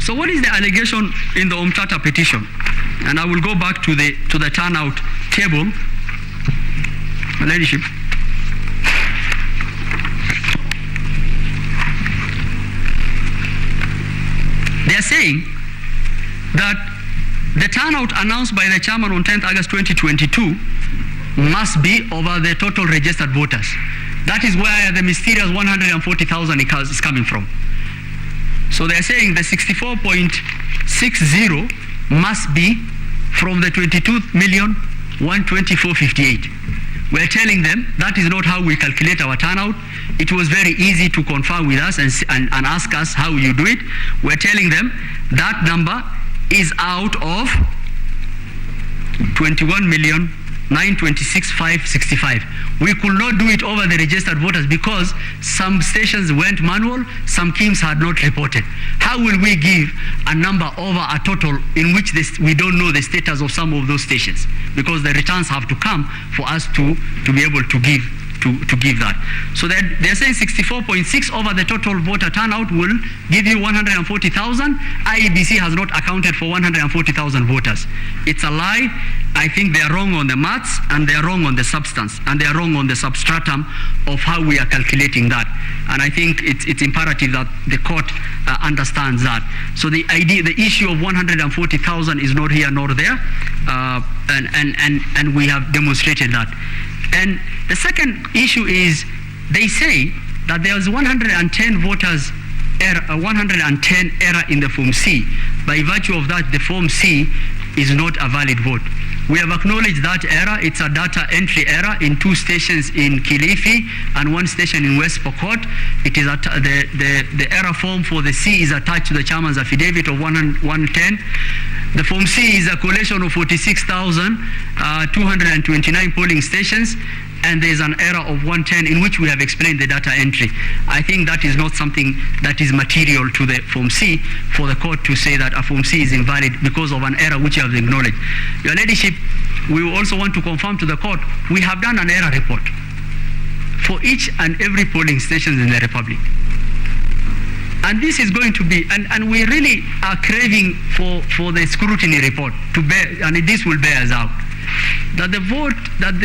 So what is the allegation in the Umtata petition? And I will go back to the turnout table. Leadership. They are saying that the turnout announced by the chairman on 10th August 2022 must be over the total registered voters. That is where the mysterious 140,000 is coming from. So they're saying the 64.60 must be from the 22,120,458. We're telling them that is not how we calculate our turnout. It was very easy to confirm with us and ask us how you do it. We're telling them that number is out of 21,926,565. We could not do it over the registered voters because some stations went manual, some KIMS had not reported. How will we give a number over a total in which we don't know the status of some of those stations? Because the returns have to come for us to be able to give that. So they're saying 64.6 over the total voter turnout will give you 140,000. IEBC has not accounted for 140,000 voters. It's a lie. I think they are wrong on the maths and they are wrong on the substance and they are wrong on the substratum of how we are calculating that. And I think it's imperative that the court understands that. So the issue of 140,000 is not here nor there, and we have demonstrated that. And the second issue is they say that there was 110 voters error, 110 error in the Form C. By virtue of that, the Form C is not a valid vote. We have acknowledged that error. It's a data entry error in 2 stations in Kilifi and 1 station in West Pokot. It is the error form for the C is attached to the chairman's affidavit of 110. The Form C is a collation of 46,229 polling stations, and there is an error of 110 in which we have explained the data entry. I think that is not something that is material to the Form C for the court to say that a Form C is invalid because of an error which you have acknowledged. Your Ladyship, we also want to confirm to the court, we have done an error report. for each and every polling station in the Republic. And this is going to be, and we really are craving for the scrutiny report to bear, and this will bear us out. That the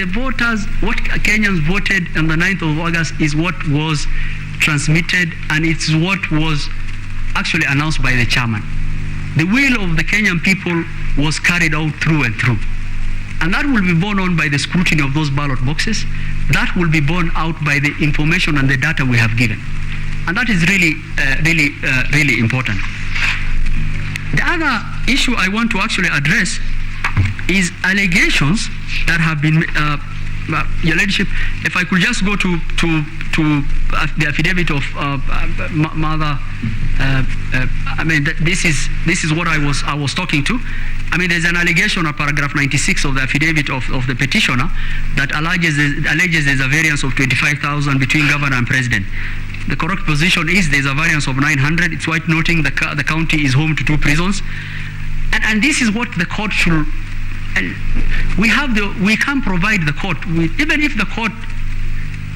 voters, what Kenyans voted on the 9th of August is what was transmitted, and it's what was actually announced by the chairman. The will of the Kenyan people was carried out through and through. And that will be borne on by the scrutiny of those ballot boxes. That will be borne out by the information and the data we have given. And that is really important. The other issue I want to actually address is allegations that have been, Your Ladyship, if I could just go to the affidavit of Mother, I mean, this is what I was talking to. I mean, there's an allegation of paragraph 96 of the affidavit of the petitioner that alleges there's a variance of 25,000 between governor and president. The correct position is there's a variance of 900. It's worth noting the county is home to 2 prisons. And this is what the court should, and we can provide the court with, even if the court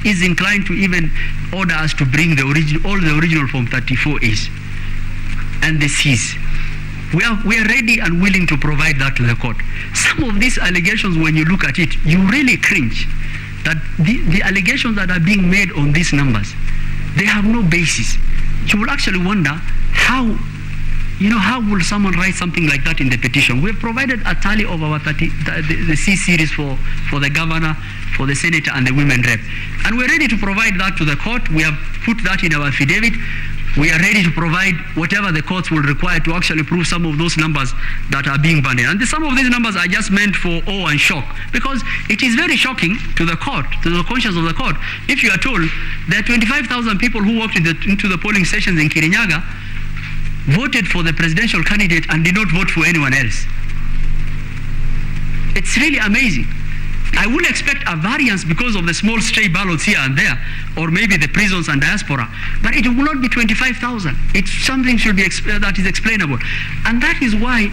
is inclined to even order us to bring all the original Form 34As and the Cs. We are ready and willing to provide that to the court. Some of these allegations, when you look at it, you really cringe that the allegations that are being made on these numbers, they have no basis. You will actually wonder how will someone write something like that in the petition? We have provided a tally of our the C series for the governor, for the senator, and the women rep. And we're ready to provide that to the court. We have put that in our affidavit. We are ready to provide whatever the courts will require to actually prove some of those numbers that are being banded. And some of these numbers are just meant for awe and shock, because it is very shocking to the court, to the conscience of the court, if you are told there are 25,000 people who walked into the polling stations in Kirinyaga, voted for the presidential candidate and did not vote for anyone else. It's really amazing. I would expect a variance because of the small stray ballots here and there, or maybe the prisons and diaspora, but it will not be 25,000. It's something should be that is explainable. And that is why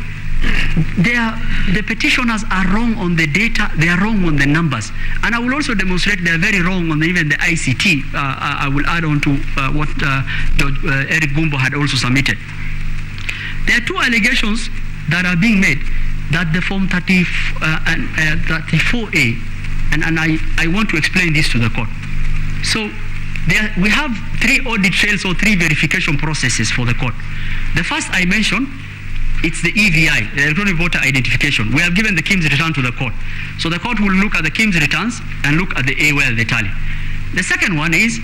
the petitioners are wrong on the data, they are wrong on the numbers. And I will also demonstrate they are very wrong on even the ICT. I will add on to what Judge Eric Gumbo had also submitted. There are 2 allegations that are being made, that the Form 34A, and I want to explain this to the court. So we have 3 audit trails or 3 verification processes for the court. The first I mentioned, it's the EVI, the electronic voter identification. We have given the KIMS return to the court. So the court will look at the KIMS returns and look at the AOL, the tally. The second one is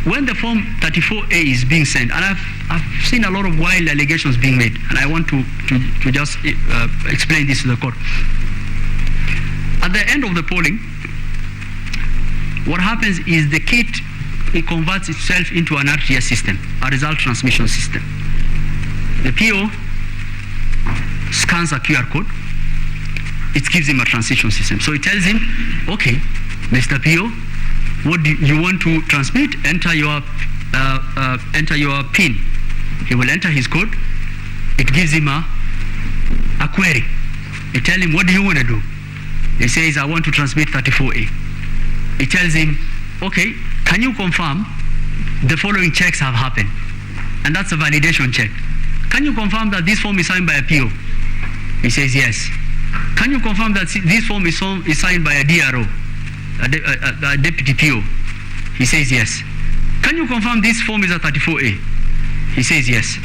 when the Form 34A is being sent, and I've seen a lot of wild allegations being made, and I want to just explain this to the court. At the end of the polling, what happens is the kit, it converts itself into an RTS system, a result transmission system. The PO scans a QR code, it gives him a transition system. So it tells him, okay, Mr. PO, what do you want to transmit? Enter your PIN. He will enter his code. It gives him a query. It tells him, what do you want to do? He says, I want to transmit 34A. It tells him, okay, can you confirm the following checks have happened? And that's a validation check. Can you confirm that this form is signed by a PO? He says, yes. Can you confirm that this form is signed by a DRO, a deputy PO? He says, yes. Can you confirm this form is a 34A? He says, yes.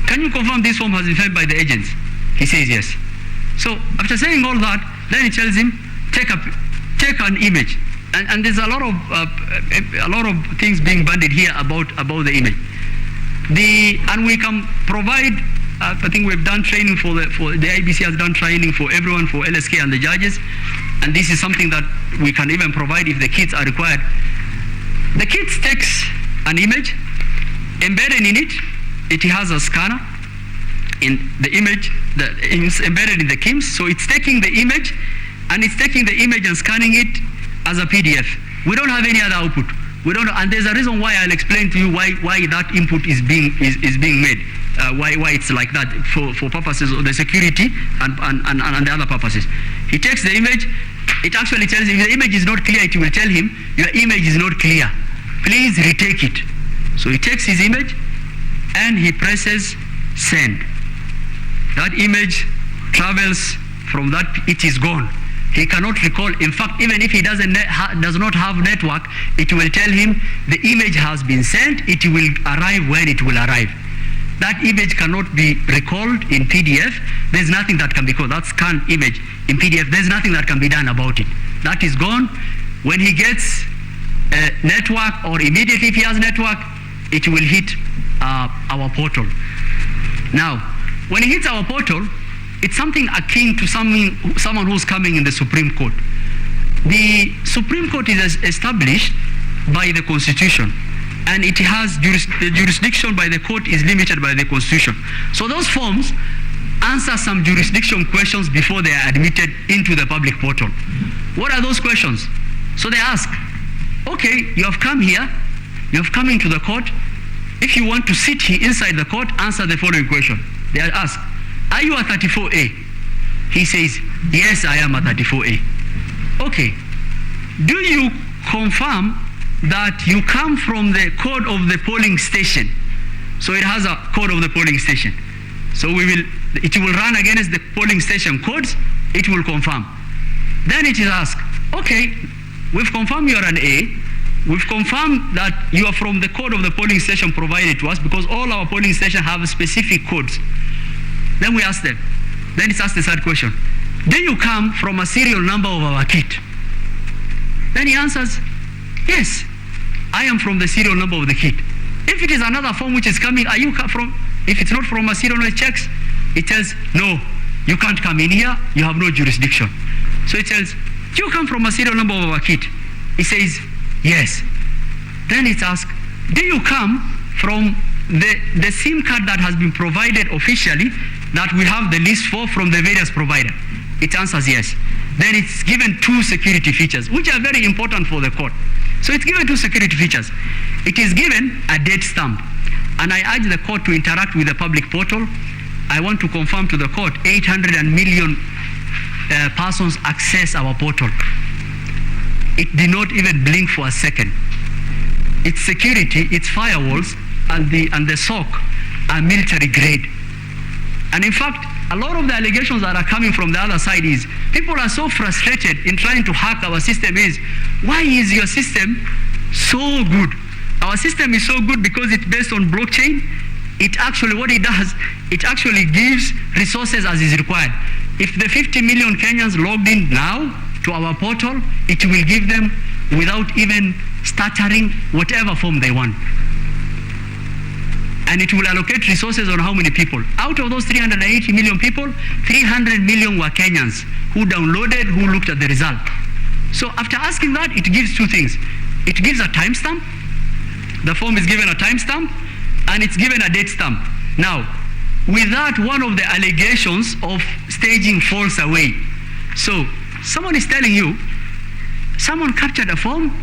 Can you confirm this form has been signed by the agents? He says, yes. So after saying all that, then he tells him, take an image. And there's a lot of things being banded here about the image. And we can provide, I think we've done training for the IBC has done training for everyone, for LSK and the judges, and this is something that we can even provide if the kits are required. The kit takes an image, embedded in it, it has a scanner. In the image that is embedded in the KIMS, so it's taking the image, and it's taking the image and scanning it as a PDF. We don't have any other output. We don't, and there's a reason why I'll explain to you why that input is being made. why it's like that for purposes of the security and the other purposes. He takes the image. It actually tells him if the image is not clear, it will tell him your image is not clear. Please retake it. So he takes his image and he presses send. That image travels from that, it is gone. He cannot recall. In fact, even if he does not have network, it will tell him the image has been sent. It will arrive when it will arrive. That image cannot be recalled in PDF. There's nothing that can be called. That scanned image in PDF, there's nothing that can be done about it. That is gone. When he gets a network, or immediately if he has network, it will hit our portal. Now, when it hits our portal, it's something akin to someone who's coming in the Supreme Court. The Supreme Court is established by the Constitution, and it has the jurisdiction by the court is limited by the Constitution. So those forms answer some jurisdiction questions before they are admitted into the public portal. What are those questions? So they ask, okay, you have come here, you have come into the court. If you want to sit here inside the court, answer the following question. They ask, are you a 34A? He says, yes, I am a 34A. Okay, do you confirm that you come from the code of the polling station? So it has a code of the polling station. So it will run against the polling station codes, it will confirm. Then it is asked, okay, we've confirmed you are an A, we've confirmed that you are from the code of the polling station provided to us, because all our polling stations have specific codes. Then we ask them, then it's asked the third question, do you come from a serial number of our kit? Then he answers, yes, I am from the serial number of the kit. If it is another form which is coming, are you from, if it's not from a serial number, it checks, it tells, no, you can't come in here, you have no jurisdiction. So it tells, do you come from a serial number of our kit? He says, yes. Then it's asked, do you come from the SIM card that has been provided officially that we have the list for from the various providers? It answers yes. Then it's given two security features, which are very important for the court. So it's given two security features. It is given a date stamp. And I urge the court to interact with the public portal. I want to confirm to the court 800 million persons access our portal. It did not even blink for a second. Its security, its firewalls, and the SOC are military grade. And in fact, a lot of the allegations that are coming from the other side is people are so frustrated in trying to hack our system is, why is your system so good? Our system is so good because it's based on blockchain. It actually, what it does, it actually gives resources as is required. If the 50 million Kenyans logged in now to our portal, it will give them without even stuttering whatever form they want. And it will allocate resources on how many people. Out of those 380 million people, 300 million were Kenyans who downloaded, who looked at the result. So after asking that, it gives two things. It gives a timestamp. The form is given a timestamp, and it's given a date stamp. Now, with that, one of the allegations of staging falls away. So someone is telling you, someone captured a form,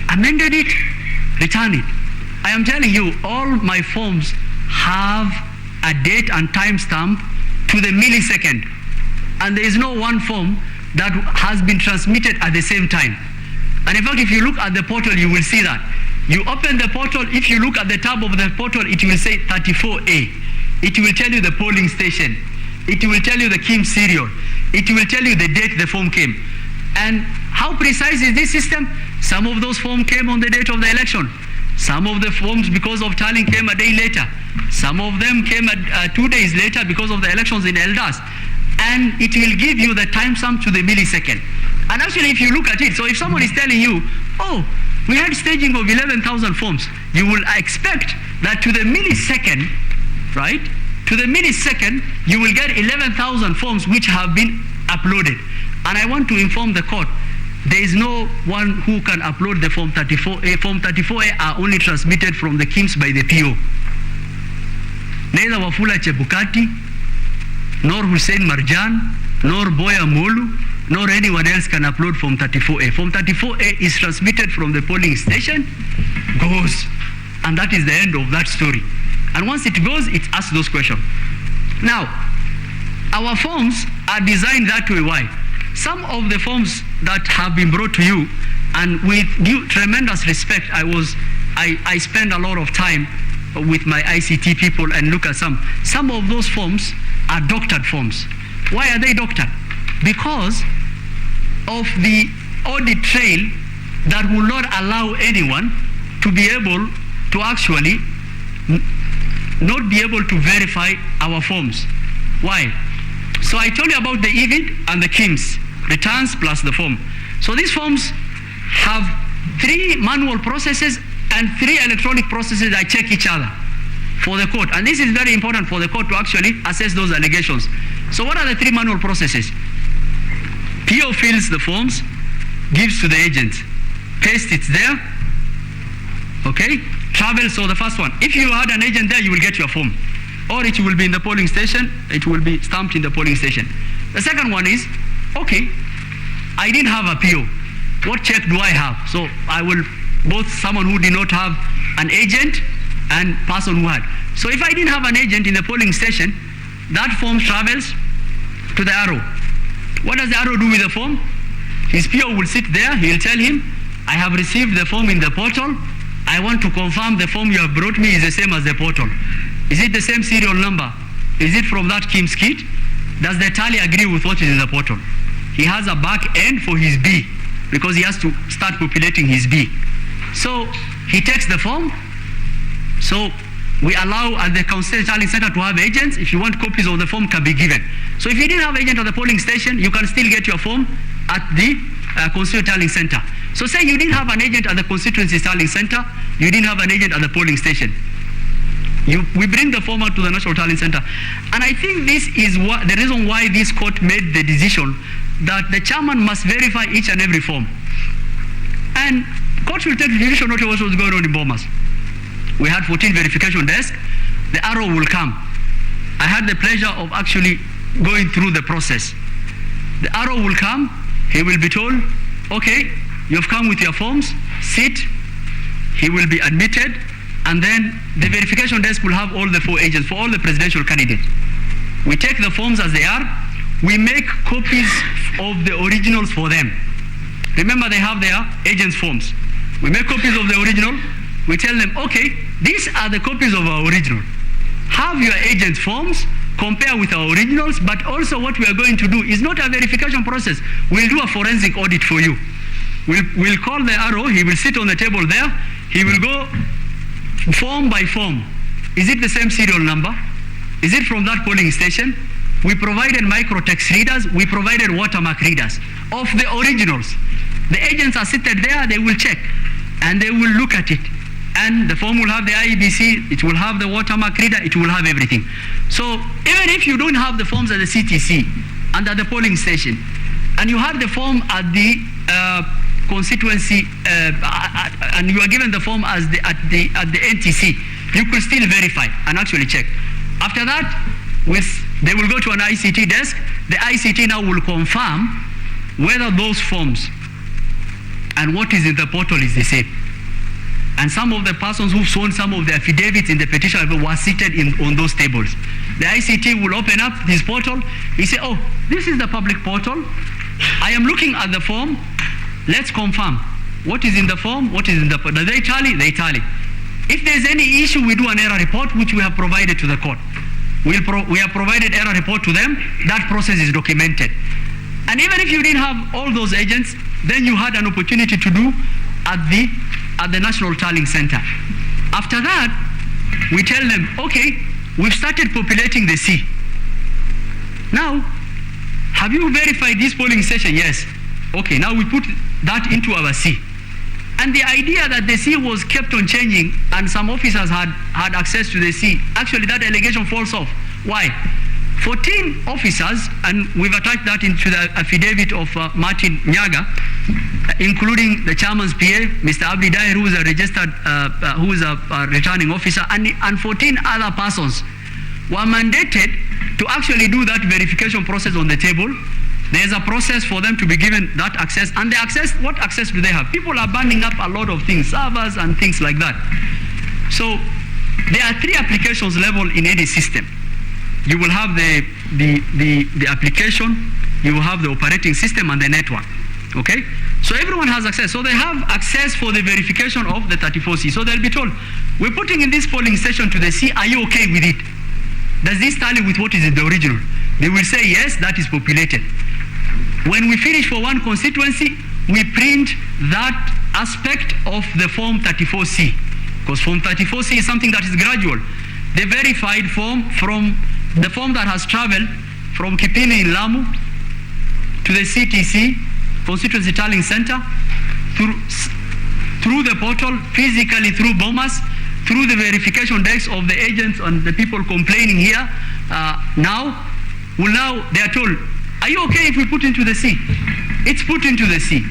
amended it, returned it. I am telling you, all my forms have a date and timestamp to the millisecond. And there is no one form that has been transmitted at the same time. And in fact, if you look at the portal, you will see that. You open the portal, if you look at the tab of the portal, it will say 34A. It will tell you the polling station. It will tell you the Kim serial. It will tell you the date the form came. And how precise is this system? Some of those forms came on the date of the election. Some of the forms, because of tallying, came a day later. Some of them came 2 days later because of the elections in Eldas. And it will give you the timestamp to the millisecond. And actually, if you look at it, so if someone is telling you, oh, we had staging of 11,000 forms, you will expect that to the millisecond, right? To the millisecond, you will get 11,000 forms which have been uploaded. And I want to inform the court, there is no one who can upload the form 34A. Form 34A are only transmitted from the KIMS by the PO. Neither Wafula Chebukati, nor Hussein Marjan, nor Boya Molu, nor anyone else can upload Form 34A. Form 34A is transmitted from the polling station, goes, and that is the end of that story. And once it goes, it asks those questions. Now, our forms are designed that way. Why? Some of the forms that have been brought to you, and with due tremendous respect, I spend a lot of time with my ICT people and look at some. Some of those forms are doctored forms. Why are they doctored? Because of the audit trail that will not allow anyone to be able to actually not be able to verify our forms. Why? So I told you about the EVID and the KIMS, returns plus the form. So these forms have 3 manual processes and 3 electronic processes that check each other for the court. And this is very important for the court to actually assess those allegations. So what are the 3 manual processes? PO fills the forms, gives to the agent, pastes it there, okay? Travel, so the first one. If you had an agent there, you will get your form. Or it will be in the polling station, it will be stamped in the polling station. The second one is, okay, I didn't have a PO. What check do I have? So I will, both someone who did not have an agent and person who had. So if I didn't have an agent in the polling station, that form travels to the arrow. What does the arrow do with the form? His PO will sit there, he'll tell him, I have received the form in the portal. I want to confirm the form you have brought me is the same as the portal. Is it the same serial number? Is it from that KIMS kit? Does the tally agree with what is in the portal? He has a back end for his B because he has to start populating his B. So he takes the form. So we allow at the Constituency Tallying Center to have agents. If you want copies of the form, can be given. So if you didn't have agent at the polling station, you can still get your form at the Constituency Tallying Center. So say you didn't have an agent at the Constituency Tallying Center, you didn't have an agent at the polling station. We bring the form out to the National Tallying Center. And I think this is the reason why this court made the decision that the chairman must verify each and every form. And court will take the judicial notice of what was going on in Bomas. We had 14 verification desks. The arrow will come. I had the pleasure of actually going through the process. The arrow will come. He will be told, okay, you've come with your forms, sit. He will be admitted. And then the verification desk will have all the 4 agents for all the presidential candidates. We take the forms as they are. We make copies of the originals for them. Remember, they have their agents' forms. We make copies of the original. We tell them, okay, these are the copies of our original. Have your agent's forms, compare with our originals, but also what we are going to do is not a verification process. We'll do a forensic audit for you. We'll call the arrow. He will sit on the table there. He will go form by form. Is it the same serial number? Is it from that polling station? We provided microtext readers. We provided watermark readers of the originals. The agents are seated there. They will check and they will look at it. And the form will have the IEBC. It will have the watermark reader. It will have everything. So even if you don't have the forms at the CTC and at the polling station, and you had the form at the constituency, and you are given the form as at the NTC, you could still verify and actually check. After that, they will go to an ICT desk. The ICT now will confirm whether those forms and what is in the portal is the same. And some of the persons who sworn some of the affidavits in the petition were seated on those tables. The ICT will open up his portal. He say, oh, this is the public portal. I am looking at the form. Let's confirm what is in the form, what is in the portal. Do they tally? They tally. If there's any issue, we do an error report, which we have provided to the court. We have provided error report to them. That process is documented. And even if you didn't have all those agents, then you had an opportunity to do at the National Tallying Center. After that, we tell them, okay, we've started populating the C. Now, have you verified this polling station? Yes. Okay, now we put that into our C. And the idea that the C was kept on changing and some officers had access to the C, actually that allegation falls off. Why? 14 officers, and we've attached that into the affidavit of Martin Nyaga, including the chairman's PA, Mr. Abdi Dair, who is a registered, who is a returning officer, and 14 other persons were mandated to actually do that verification process on the table. There's a process for them to be given that access, and the access, what access do they have? People are burning up a lot of things, servers and things like that. So there are three applications level in any system. You will have the application, you will have the operating system and the network. Okay? So everyone has access. So they have access for the verification of the 34C. So they'll be told, we're putting in this polling station to the C, are you okay with it? Does this tally with what is in the original? They will say yes, that is populated. When we finish for one constituency, we print that aspect of the form 34C. Because form 34C is something that is gradual. The verified form from the form that has traveled from Kipini in Lamu to the CTC, Constituency Tallying Center, through the portal, physically through Bomas, through the verification desks of the agents and the people complaining here, now they are told, are you okay if we put into the C? It's put into the C.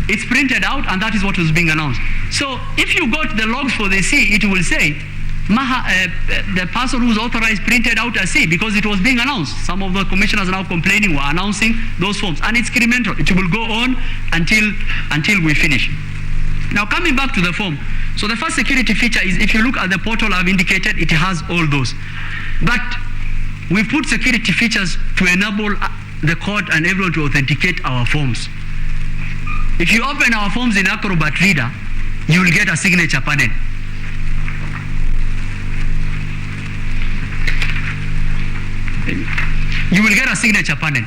It's printed out, and that is what was being announced. So if you got the logs for the C, it will say, the person who's authorized printed out a C because it was being announced. Some of the commissioners now complaining were announcing those forms, and it's incremental. It will go on until we finish. Now coming back to the form. So the first security feature is, if you look at the portal I've indicated, it has all those. But we've put security features to enable the court and everyone to authenticate our forms. If you open our forms in Acrobat Reader, you will get a signature panel. You will get a signature panel.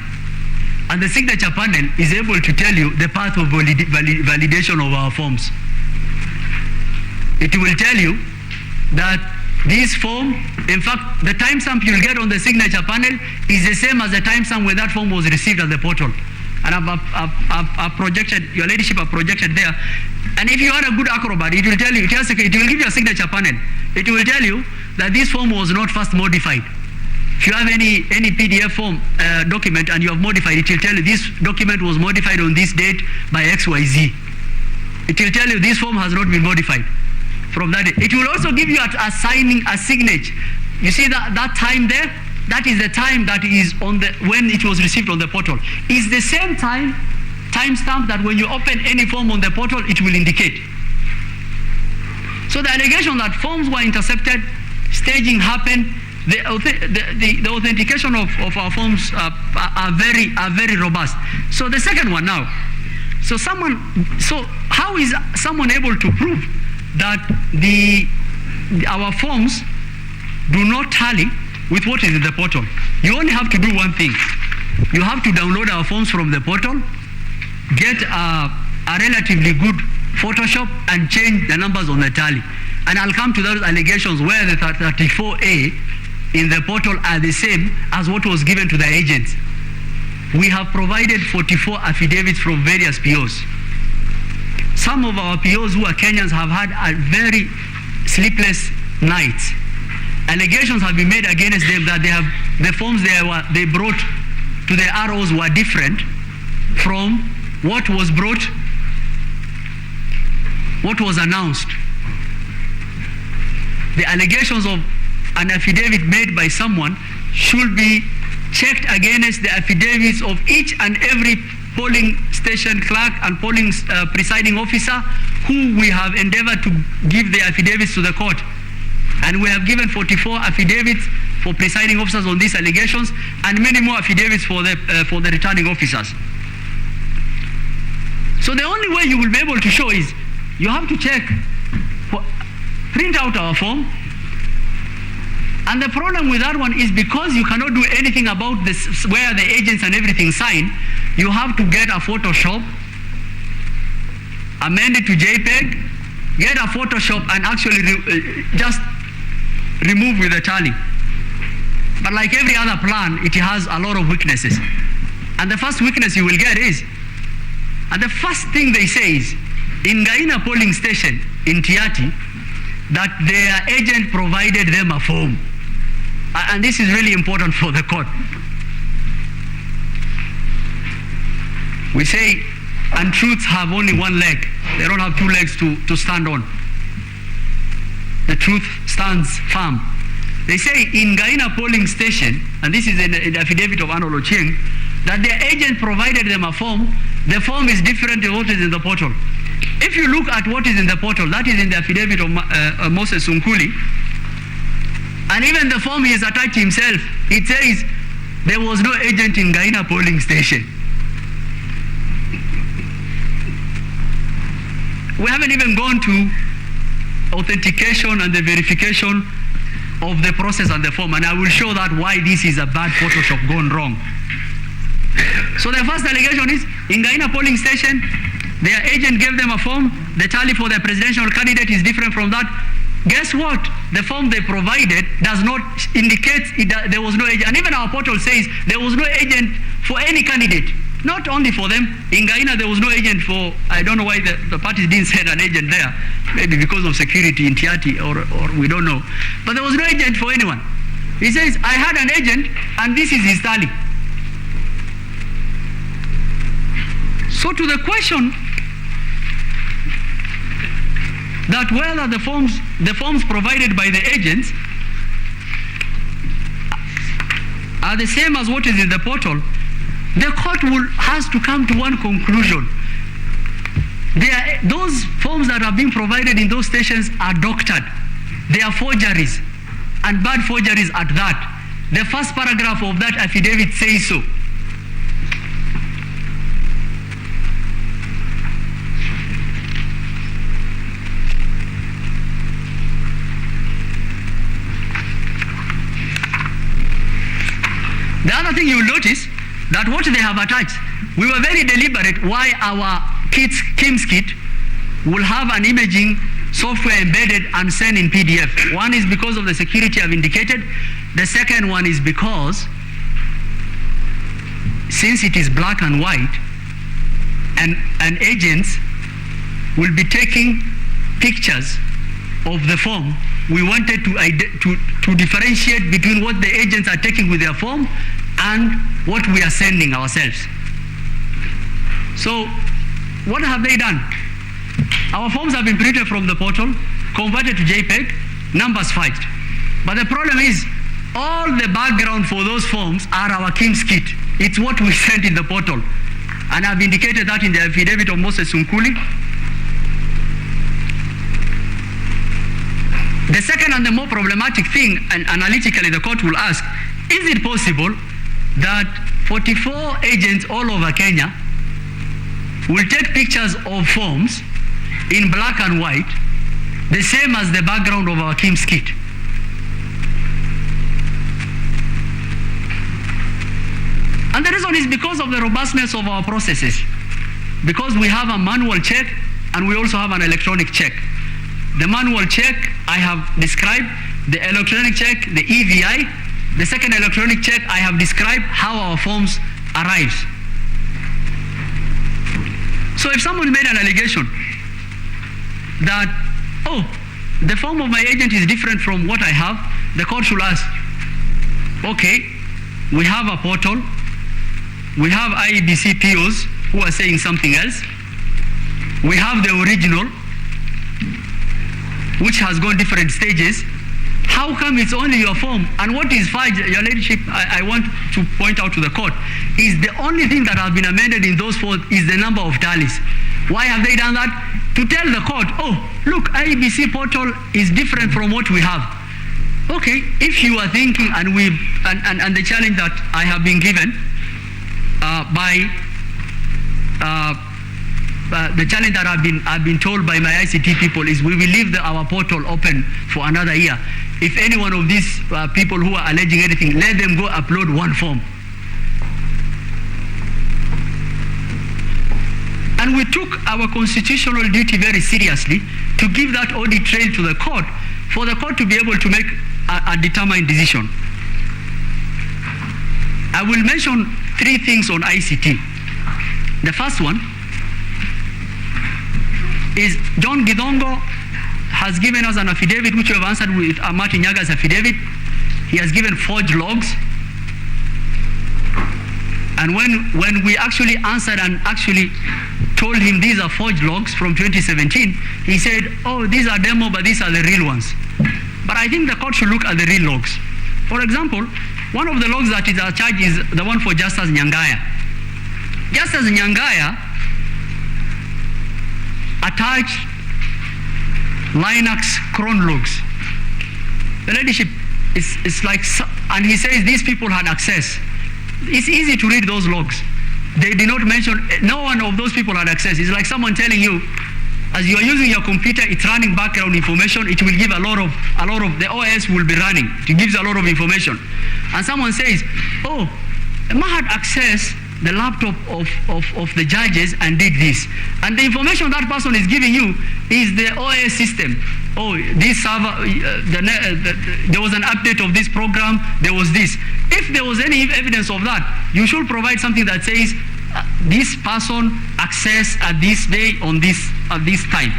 And the signature panel is able to tell you the path of validation of our forms. It will tell you that this form, in fact, the timestamp you'll get on the signature panel is the same as the timestamp when that form was received at the portal. And I've projected, your ladyship have projected there. And if you are a good Acrobat, it will tell you, it will give you a signature panel. It will tell you that this form was not first modified. If you have any PDF form document and you have modified, it will tell you this document was modified on this date by XYZ. It will tell you this form has not been modified from that date. It will also give you a signature. You see that time there? That is the time that is on when it was received on the portal. It's the same timestamp that when you open any form on the portal, it will indicate. So the allegation that forms were intercepted, staging happened, the authentication of our forms are very robust. So the second one now. So how is someone able to prove that our forms do not tally with what is in the portal? You only have to do one thing. You have to download our forms from the portal, get a relatively good Photoshop, and change the numbers on the tally. And I'll come to those allegations where the 34A in the portal are the same as what was given to the agents. We have provided 44 affidavits from various POs. Some of our POs who are Kenyans have had a very sleepless nights. Allegations have been made against them that the forms they brought to the ROs were different from what was announced. The allegations of an affidavit made by someone should be checked against the affidavits of each and every polling station clerk and polling presiding officer who we have endeavored to give the affidavits to the court. And we have given 44 affidavits for presiding officers on these allegations, and many more affidavits for the returning officers. So the only way you will be able to show is you have to print out our form. And the problem with that one is because you cannot do anything about this, where the agents and everything sign, you have to get a Photoshop, amend it to JPEG, get a Photoshop, and actually just remove with the tally. But like every other plan, it has a lot of weaknesses. And the first weakness you will get is, and the first thing they say is, in Gaina polling station in Tiati, that their agent provided them a form. And this is really important for the court. We say untruths have only one leg. They don't have two legs to stand on. The truth stands firm. They say in Gaina polling station, and this is in the affidavit of Arnold Ochieng, that their agent provided them a form. The form is different to what is in the portal. If you look at what is in the portal, that is in the affidavit of Moses Sunkuli, And even the form he has attached himself, it says there was no agent in Gaina polling station. We haven't even gone to authentication and the verification of the process and the form, and I will show that why this is a bad Photoshop gone wrong. So the first allegation is, in Gaina polling station, their agent gave them a form, the tally for their presidential candidate is different from that. Guess what? The form they provided does not indicate there was no agent. And even our portal says there was no agent for any candidate. Not only for them. In Gaina there was no agent for, I don't know why the parties didn't send an agent there. Maybe because of security in Tiati or we don't know. But there was no agent for anyone. He says, I had an agent and this is his tally. So to the question that whether the forms provided by the agents are the same as what is in the portal, the court has to come to one conclusion. Those forms that are being provided in those stations are doctored. They are forgeries, and bad forgeries at that. The first paragraph of that affidavit says so. The other thing you will notice, that what they have attached, we were very deliberate why our KIMS kit will have an imaging software embedded and sent in PDF. One is because of the security I've indicated. The second one is because since it is black and white, and agents will be taking pictures of the form, we wanted to differentiate between what the agents are taking with their form and what we are sending ourselves. So what have they done? Our forms have been printed from the portal, converted to JPEG, numbers fudged. But the problem is, all the background for those forms are our KIMS kit. It's what we sent in the portal. And I've indicated that in the affidavit of Moses Sunkuli. The second and the more problematic thing, and analytically the court will ask, is it possible that 44 agents all over Kenya will take pictures of forms in black and white, the same as the background of our KIMS kit? And the reason is because of the robustness of our processes. Because we have a manual check and we also have an electronic check. The manual check I have described, the electronic check, the EVI. The second electronic check I have described how our forms arrives. So if someone made an allegation that, oh, the form of my agent is different from what I have, the court should ask, okay, we have a portal, we have IEBC POs who are saying something else, we have the original, which has gone different stages. How come it's only your form? And what is fudge, Your Ladyship, I want to point out to the court, is the only thing that has been amended in those forms is the number of tallies. Why have they done that? To tell the court, oh, look, IEBC portal is different from what we have. Okay, if you are thinking, and the challenge that I have been given the challenge that I've been told by my ICT people is we will leave our portal open for another year. If any one of these people who are alleging anything, let them go upload one form. And we took our constitutional duty very seriously to give that audit trail to the court for the court to be able to make a determined decision. I will mention 3 things on ICT. The first one is John Gidongo has given us an affidavit which we have answered with Martin Nyaga's affidavit. He has given forged logs. And when we actually answered and actually told him these are forged logs from 2017, he said, oh, these are demo, but these are the real ones. But I think the court should look at the real logs. For example, one of the logs that is charged is the one for Justice Nyangaya. Justice Nyangaya attached Linux cron logs. The Ladyship, it's like, and he says these people had access. It's easy to read those logs. They did not mention, no one of those people had access. It's like someone telling you, as you are using your computer, it's running background information. It will give a lot of the OS will be running. It gives a lot of information. And someone says, oh, Emma had access the laptop of the judges and did this. And the information that person is giving you is the OS system. Oh, this server, there was an update of this program, there was this. If there was any evidence of that, you should provide something that says, this person accessed at this day on this at this time.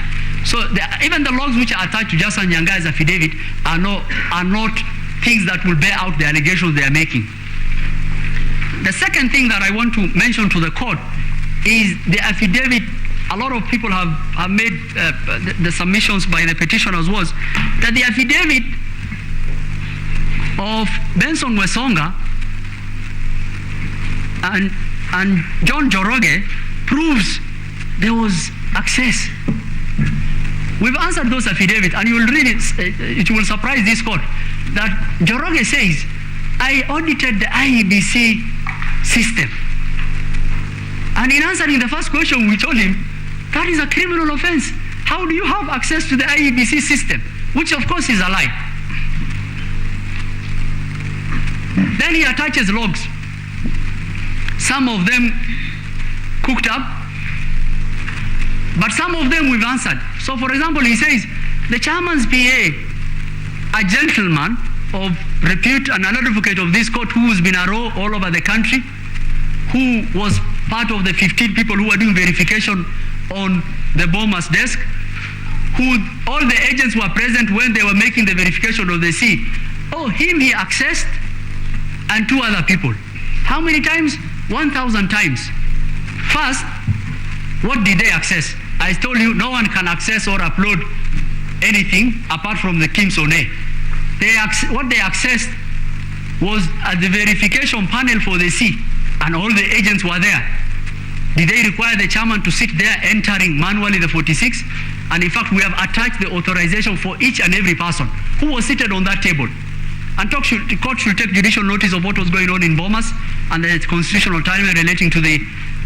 So even the logs which are attached to Justin Nyanga's affidavit are not things that will bear out the allegations they are making. The second thing that I want to mention to the court is the affidavit. A lot of people have made the submissions by the petitioners was that the affidavit of Benson Wesonga and John Joroge proves there was access. We've answered those affidavits, and you will read it. It will surprise this court that Joroge says, I audited the IEBC system. And in answering the first question, we told him, that is a criminal offense. How do you have access to the IEBC system? Which of course is a lie. Then he attaches logs. Some of them cooked up, but some of them we've answered. So for example, he says, the chairman's PA, a gentleman of repute and an advocate of this court who's been a row all over the country, who was part of the 15 people who were doing verification on the Boma's desk, who all the agents were present when they were making the verification of the C. Oh, him he accessed, and two other people. How many times? 1,000 times. First, what did they access? I told you no one can access or upload anything apart from the Kim Sone. What they accessed was at the verification panel for the C, and all the agents were there. Did they require the chairman to sit there entering manually the 46? And in fact, we have attached the authorization for each and every person who was seated on that table. And the court should take judicial notice of what was going on in Bomas and the constitutional time relating to the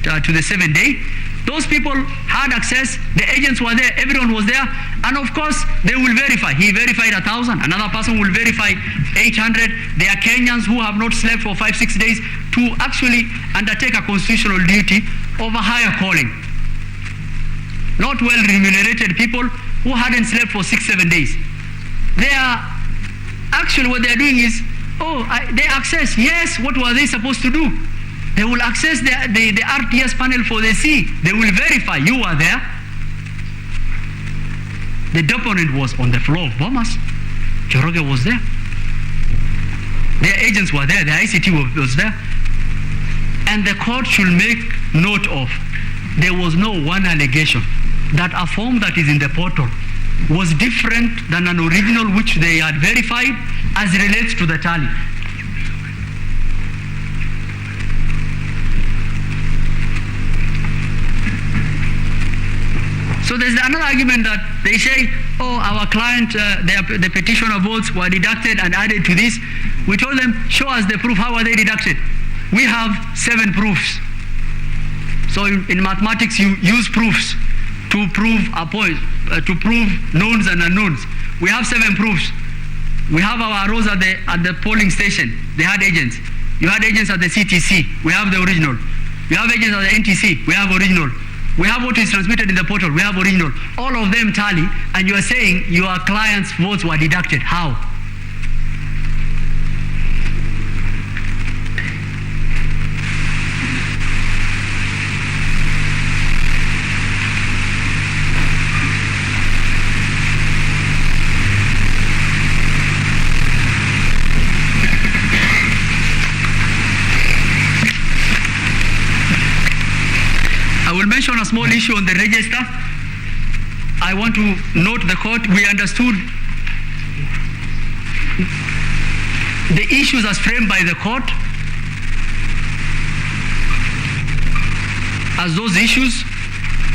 7-day. Those people had access, the agents were there, everyone was there, and of course they will verify. He verified 1,000, another person will verify 800. They are Kenyans who have not slept for 5-6 days to actually undertake a constitutional duty of a higher calling. Not well remunerated people who hadn't slept for 6-7 days. They are actually, what they are doing is, they access, yes, what were they supposed to do? They will access the RTS panel for the C. They will verify you are there. The deponent was on the floor of Bomas. Joroge was there. Their agents were there. The ICT was there. And the court should make note of, there was no one allegation that a form that is in the portal was different than an original which they had verified as relates to the tally. So there's another argument that they say, our client, the petitioner votes were deducted and added to this. We told them, show us the proof. How are they deducted? We have 7 proofs. So in mathematics, you use proofs to prove a point, to prove knowns and unknowns. We have 7 proofs. We have our rows at the polling station. They had agents. You had agents at the CTC. We have the original. You have agents at the NTC. We have original. We have what is transmitted in the portal. We have original. All of them tally, and you are saying your client's votes were deducted. How? I will mention a small issue on the register. I want to note the court, we understood the issues as framed by the court as those issues.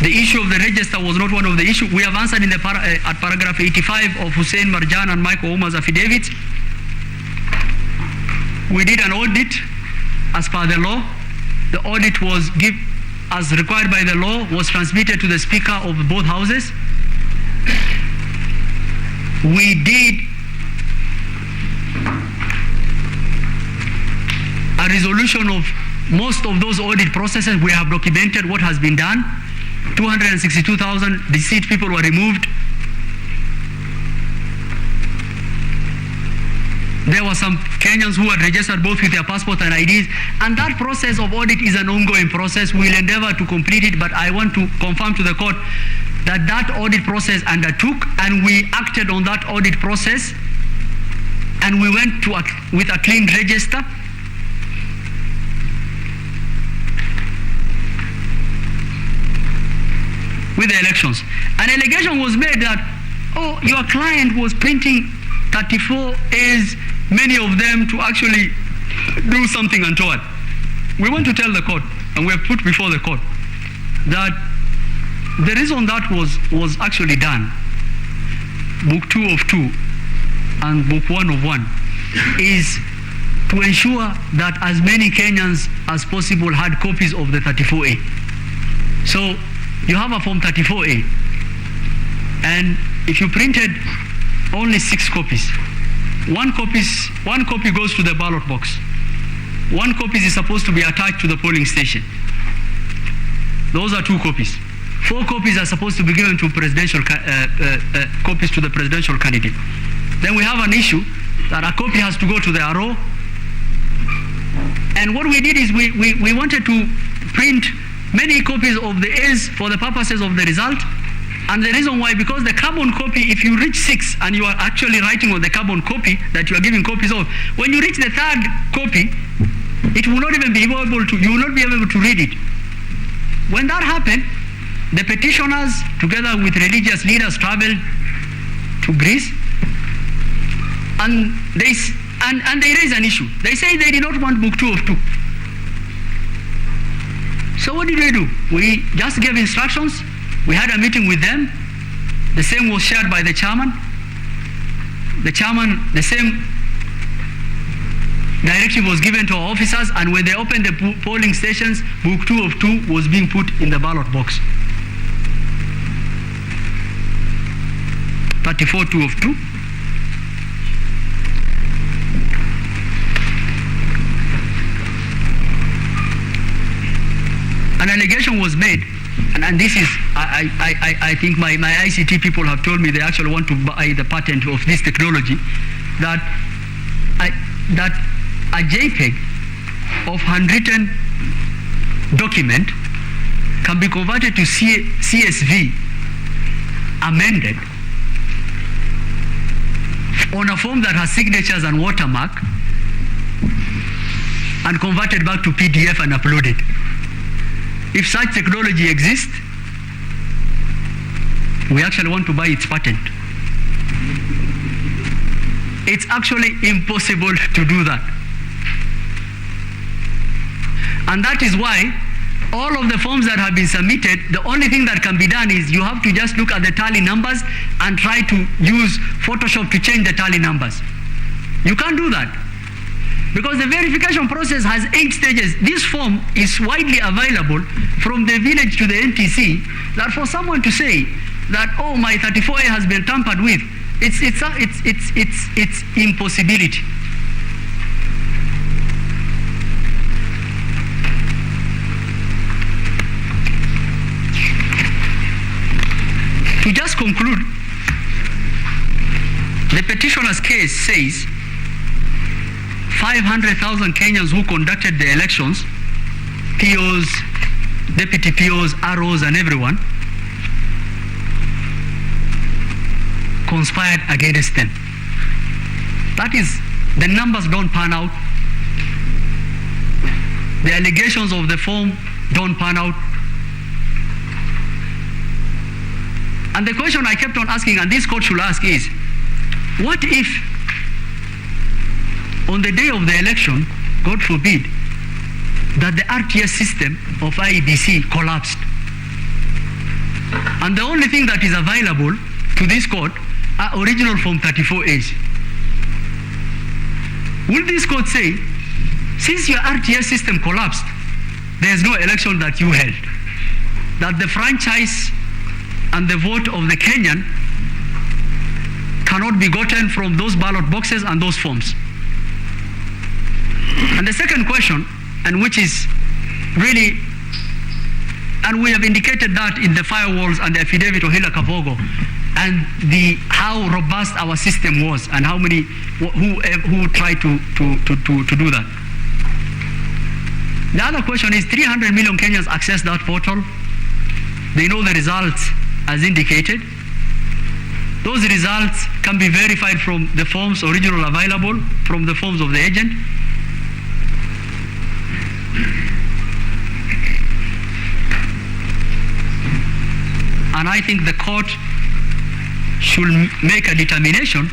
The issue of the register was not one of the issues. We have answered in the at paragraph 85 of Hussein Marjan and Michael Omar's affidavits. We did an audit as per the law. The audit was as required by the law, was transmitted to the Speaker of both houses. We did a resolution of most of those audit processes. We have documented what has been done. 262,000 deceased people were removed. There were some Kenyans who had registered both with their passport and IDs, and that process of audit is an ongoing process. We'll endeavor to complete it, but I want to confirm to the court that that audit process undertook, and we acted on that audit process, and we went to with a clean register. With the elections. An allegation was made that, oh, your client was printing 34As, many of them to actually do something untoward. We want to tell the court, and we have put before the court, that the reason that was actually done, Book 2 of 2 and Book 1 of 1, is to ensure that as many Kenyans as possible had copies of the 34A. So you have a Form 34A, and if you printed only 6 copies, one copy goes to the ballot box. 1 copy is supposed to be attached to the polling station. Those are 2 copies. 4 copies are supposed to be given to presidential copies to the presidential candidate. Then we have an issue that a copy has to go to the RO. And what we did is we wanted to print many copies of the A's for the purposes of the result. And the reason why, because the carbon copy, if you reach 6 and you are actually writing on the carbon copy that you are giving copies of, when you reach the 3rd copy, it will not even be able to, you will not be able to read it. When that happened, the petitioners, together with religious leaders, traveled to Greece, and they raised an issue. They say they did not want Book 2 of 2. So what did we do? We just gave instructions. We had a meeting with them. The same was shared by the chairman. The same directive was given to our officers, and when they opened the polling stations, Book 2 of 2 was being put in the ballot box. 34-2 of 2. An allegation was made, and this is, I think my ICT people have told me they actually want to buy the patent of this technology, that a JPEG of handwritten document can be converted to CSV amended on a form that has signatures and watermark, and converted back to PDF and uploaded. If such technology exists, we actually want to buy its patent. It's actually impossible to do that. And that is why all of the forms that have been submitted, the only thing that can be done is you have to just look at the tally numbers and try to use Photoshop to change the tally numbers. You can't do that, because the verification process has 8 stages. This form is widely available from the village to the NTC, that for someone to say that, oh, my 34A has been tampered with, it's impossibility. To just conclude, the petitioner's case says 500,000 Kenyans who conducted the elections, POs, deputy POs, ROs, and everyone, conspired against them. That is, the numbers don't pan out. The allegations of the form don't pan out. And the question I kept on asking, and this court should ask, is, what if on the day of the election, God forbid, that the RTS system of IEBC collapsed, and the only thing that is available to this court are original Form 34As? Will this court say since your RTS system collapsed, there is no election that you held, that the franchise and the vote of the Kenyan cannot be gotten from those ballot boxes and those forms. And the second question, and which is really, and we have indicated that in the firewalls and the affidavit of Hila Kavogo, and how robust our system was, and how many who tried to do that. The other question is 300 million Kenyans access that portal. They know the results as indicated. Those results can be verified from the forms original available, from the forms of the agent. And I think the court should make a determination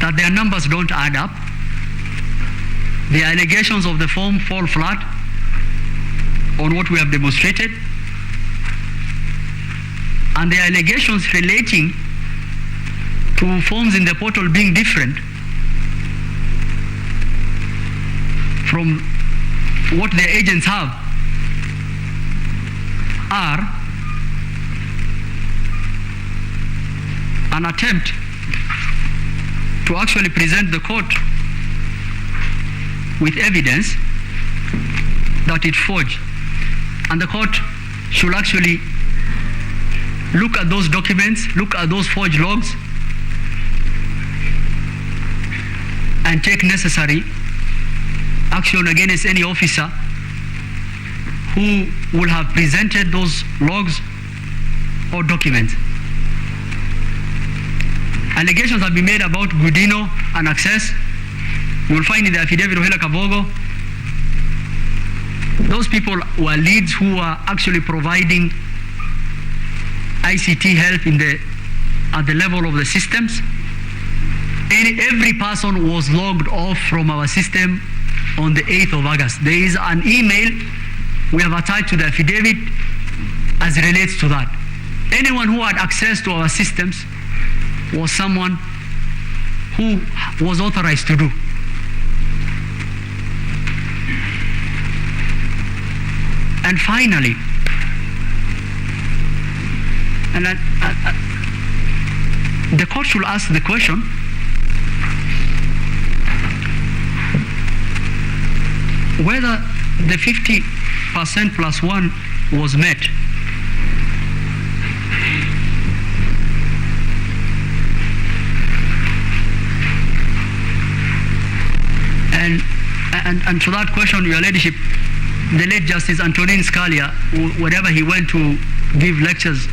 that their numbers don't add up. The allegations of the form fall flat on what we have demonstrated. And the allegations relating to forms in the portal being different from what the agents have are an attempt to actually present the court with evidence that it forged. And the court should actually look at those documents, look at those forged logs, and take necessary action against any officer who will have presented those logs or documents. Allegations have been made about Gudino and access. You will find in the affidavit of Hila Kavogo, those people were leads who are actually providing ICT help at the level of the systems. Every person was logged off from our system on the 8th of August. There is an email we have attached to the affidavit as relates to that. Anyone who had access to our systems was someone who was authorized to do. And finally, the court should ask the question, whether the 50% plus 1 was met. And to that question, Your Ladyship, the late Justice Antonin Scalia, whenever he went to give lectures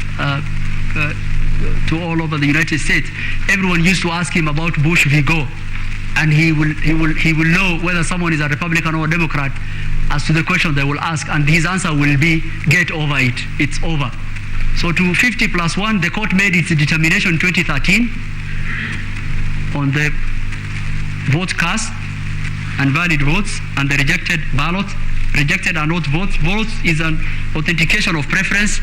to all over the United States, everyone used to ask him about Bush v. Gore, and he will know whether someone is a Republican or a Democrat as to the question they will ask, and his answer will be, get over it, it's over. So to 50 plus 1, the court made its determination in 2013 on the votes cast and valid votes and the rejected ballots. Rejected and not votes. Votes is an authentication of preference.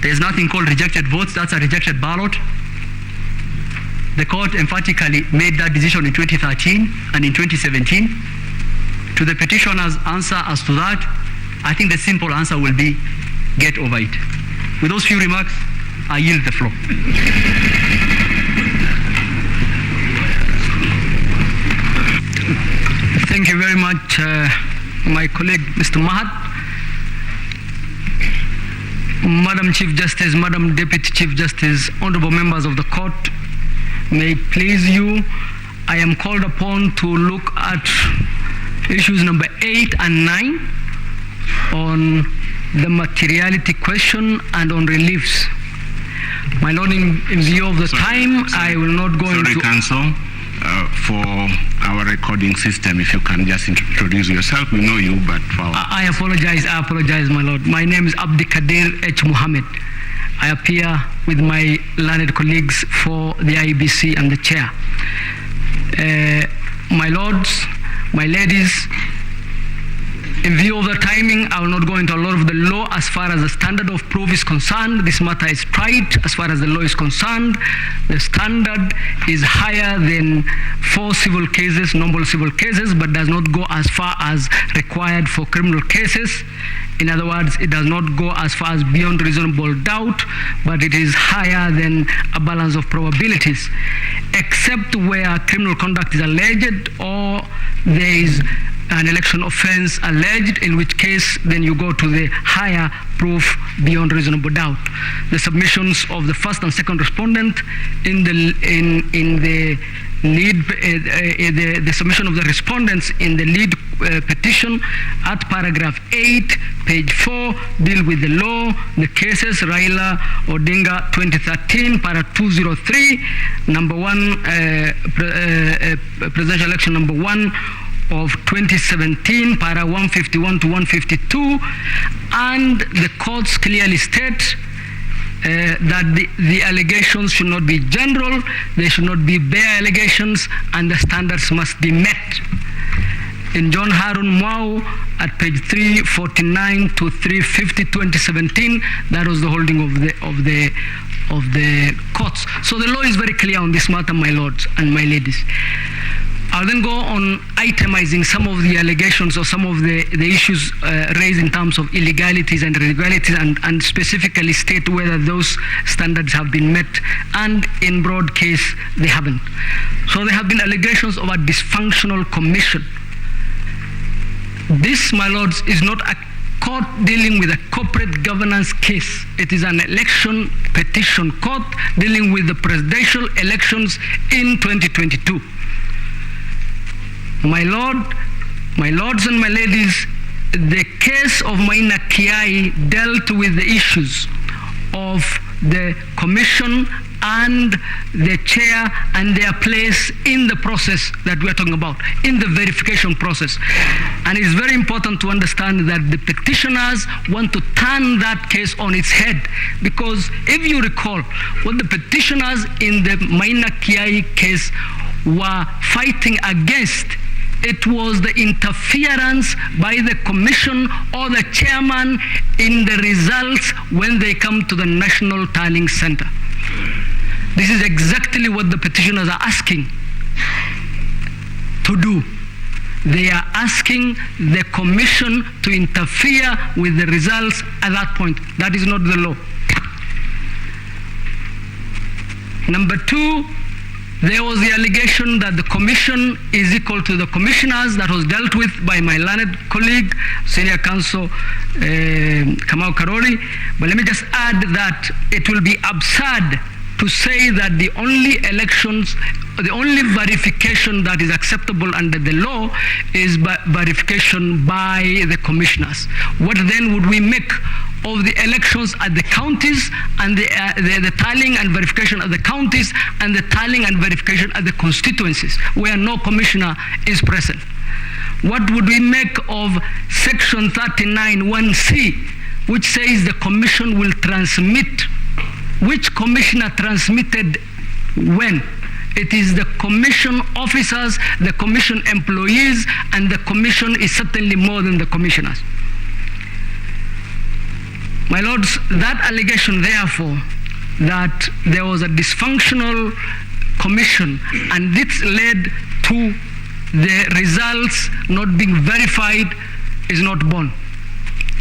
There is nothing called rejected votes. That's a rejected ballot. The court emphatically made that decision in 2013 and in 2017. To the petitioner's answer as to that, I think the simple answer will be, get over it. With those few remarks, I yield the floor. Thank you very much, my colleague, Mr. Mahat. Madam Chief Justice, Madam Deputy Chief Justice, honorable members of the court, may it please you, I am called upon to look at issues number 8 and 9 on the materiality question and on reliefs. My Lord, in view of the time, I will not go into... Sorry, Counsel. For our recording system, if you can just introduce yourself. We know you, but for our... I apologize, my Lord. My name is Abdi Kadir H. Mohammed. I appear with my learned colleagues for the IBC and the chair. My lords, my ladies, In view of the timing, I will not go into a lot of the law as far as the standard of proof is concerned. This matter is trite as far as the law is concerned. The standard is higher than for civil cases, normal civil cases, but does not go as far as required for criminal cases. In other words, it does not go as far as beyond reasonable doubt, but it is higher than a balance of probabilities, except where criminal conduct is alleged or there is an election offense alleged, in which case then you go to the higher proof beyond reasonable doubt. The submissions of the first and second respondent in the lead, the submission of the respondents in the lead petition at paragraph 8, page 4, deal with the law, the cases, Raila Odinga 2013, para 203, number 1, presidential election number 1 of 2017, para 151 to 152, and the courts clearly state that the allegations should not be general, they should not be bare allegations, and the standards must be met. In John Harun Mwau at page 349 to 350, 2017, that was the holding of the courts. So the law is very clear on this matter, my lords and my ladies. I'll then go on itemizing some of the allegations or some of the issues raised in terms of illegalities and irregularities, and specifically state whether those standards have been met, and in broad case, they haven't. So there have been allegations of a dysfunctional commission. This, my lords, is not a court dealing with a corporate governance case. It is an election petition court dealing with the presidential elections in 2022. My lords and my ladies, the case of Maina Kiai dealt with the issues of the commission and the chair and their place in the process that we are talking about, in the verification process. And it's very important to understand that the petitioners want to turn that case on its head, because if you recall, what the petitioners in the Maina Kiai case were fighting against, it was the interference by the commission or the chairman in the results when they come to the National Tallying Center. This is exactly what the petitioners are asking to do. They are asking the commission to interfere with the results at that point. That is not the law. Number 2, there was the allegation that the commission is equal to the commissioners. That was dealt with by my learned colleague, Senior Counsel Kamau Karori. But let me just add that it will be absurd to say that the only elections, the only verification that is acceptable under the law is verification by the commissioners. What then would we make of the elections at the counties and the tallying and verification at the counties and the tallying and verification at the constituencies where no commissioner is present? What would we make of section 39(1)(c), which says the commission will transmit? Which commissioner transmitted when? It is the commission officers, the commission employees, and the commission is certainly more than the commissioners. My lords, that allegation, therefore, that there was a dysfunctional commission and this led to the results not being verified is not borne.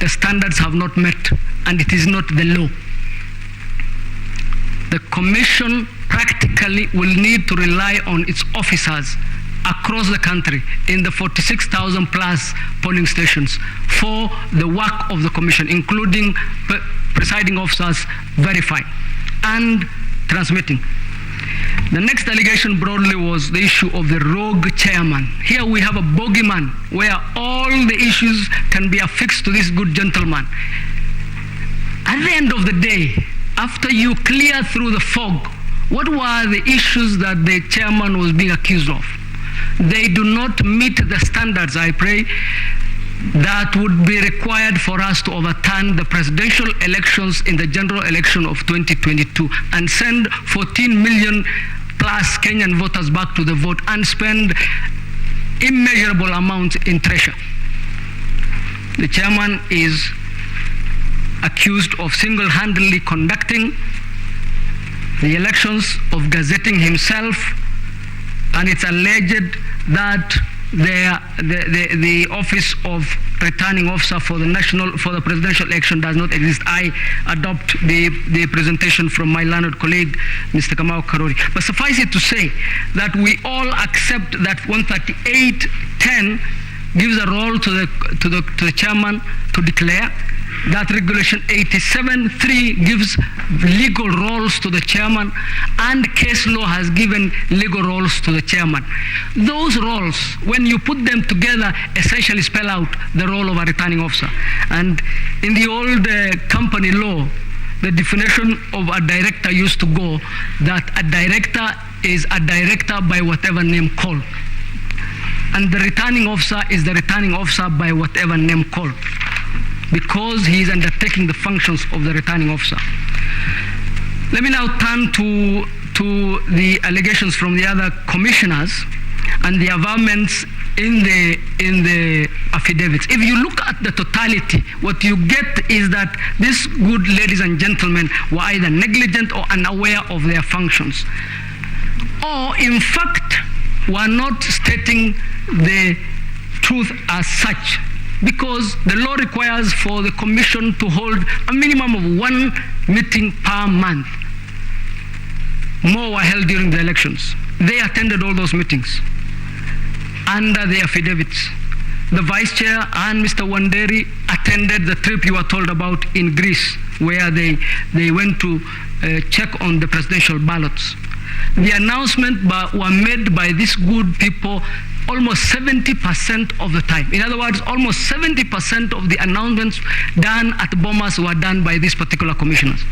The standards have not met, and it is not the law. The commission practically will need to rely on its officers across the country in the 46,000 plus polling stations for the work of the commission, including presiding officers verifying and transmitting. The next allegation broadly was the issue of the rogue chairman. Here we have a bogeyman where all the issues can be affixed to this good gentleman. At the end of the day, after you clear through the fog, what were the issues that the chairman was being accused of? They do not meet the standards, I pray, that would be required for us to overturn the presidential elections in the general election of 2022 and send 14 million plus Kenyan voters back to the vote and spend immeasurable amounts in treasure. The chairman is accused of single-handedly conducting the elections, of gazetting himself, and it's alleged that the office of returning officer for the presidential election does not exist. I adopt the presentation from my learned colleague, Mr. Kamau Karori. But suffice it to say that we all accept that 138.10 gives a role to the chairman to declare. That regulation 87.3 gives legal roles to the chairman, and case law has given legal roles to the chairman. Those roles, when you put them together, essentially spell out the role of a returning officer. And in the old company law, the definition of a director used to go that a director is a director by whatever name called. And the returning officer is the returning officer by whatever name called, because he is undertaking the functions of the returning officer. Let me now turn to the allegations from the other commissioners and the averments in the affidavits. If you look at the totality, what you get is that these good ladies and gentlemen were either negligent or unaware of their functions, or in fact were not stating the truth as such, because the law requires for the commission to hold a minimum of 1 meeting per month. More were held during the elections. They attended all those meetings under the affidavits. The vice chair and Mr. Wanderi attended the trip you were told about in Greece, where they went to check on the presidential ballots. The announcement were made by these good people almost 70% of the time. In other words, almost 70% of the announcements done at Bomas were done by these particular commissioners.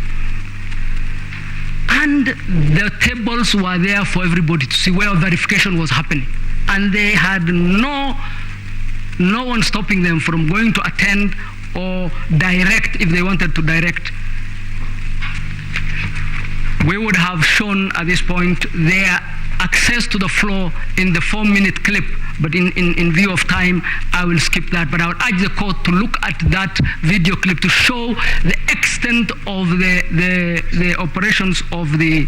And the tables were there for everybody to see where verification was happening. And they had no one stopping them from going to attend or direct if they wanted to direct. We would have shown at this point their access to the floor in the 4-minute clip, but in view of time, I will skip that. But I would urge the court to look at that video clip to show the extent of the operations of the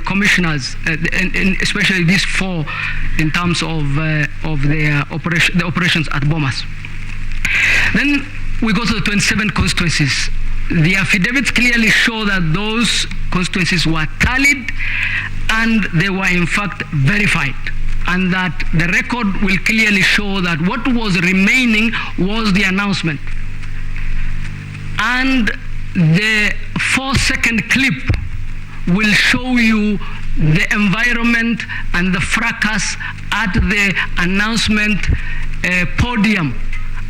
commissioners, and especially these 4, in terms of the operations at Bomas. Then we go to the 27 constituencies. The affidavits clearly show that those constituencies were tallied and they were in fact verified, and that the record will clearly show that what was remaining was the announcement. And the 4-second clip will show you the environment and the fracas at the announcement podium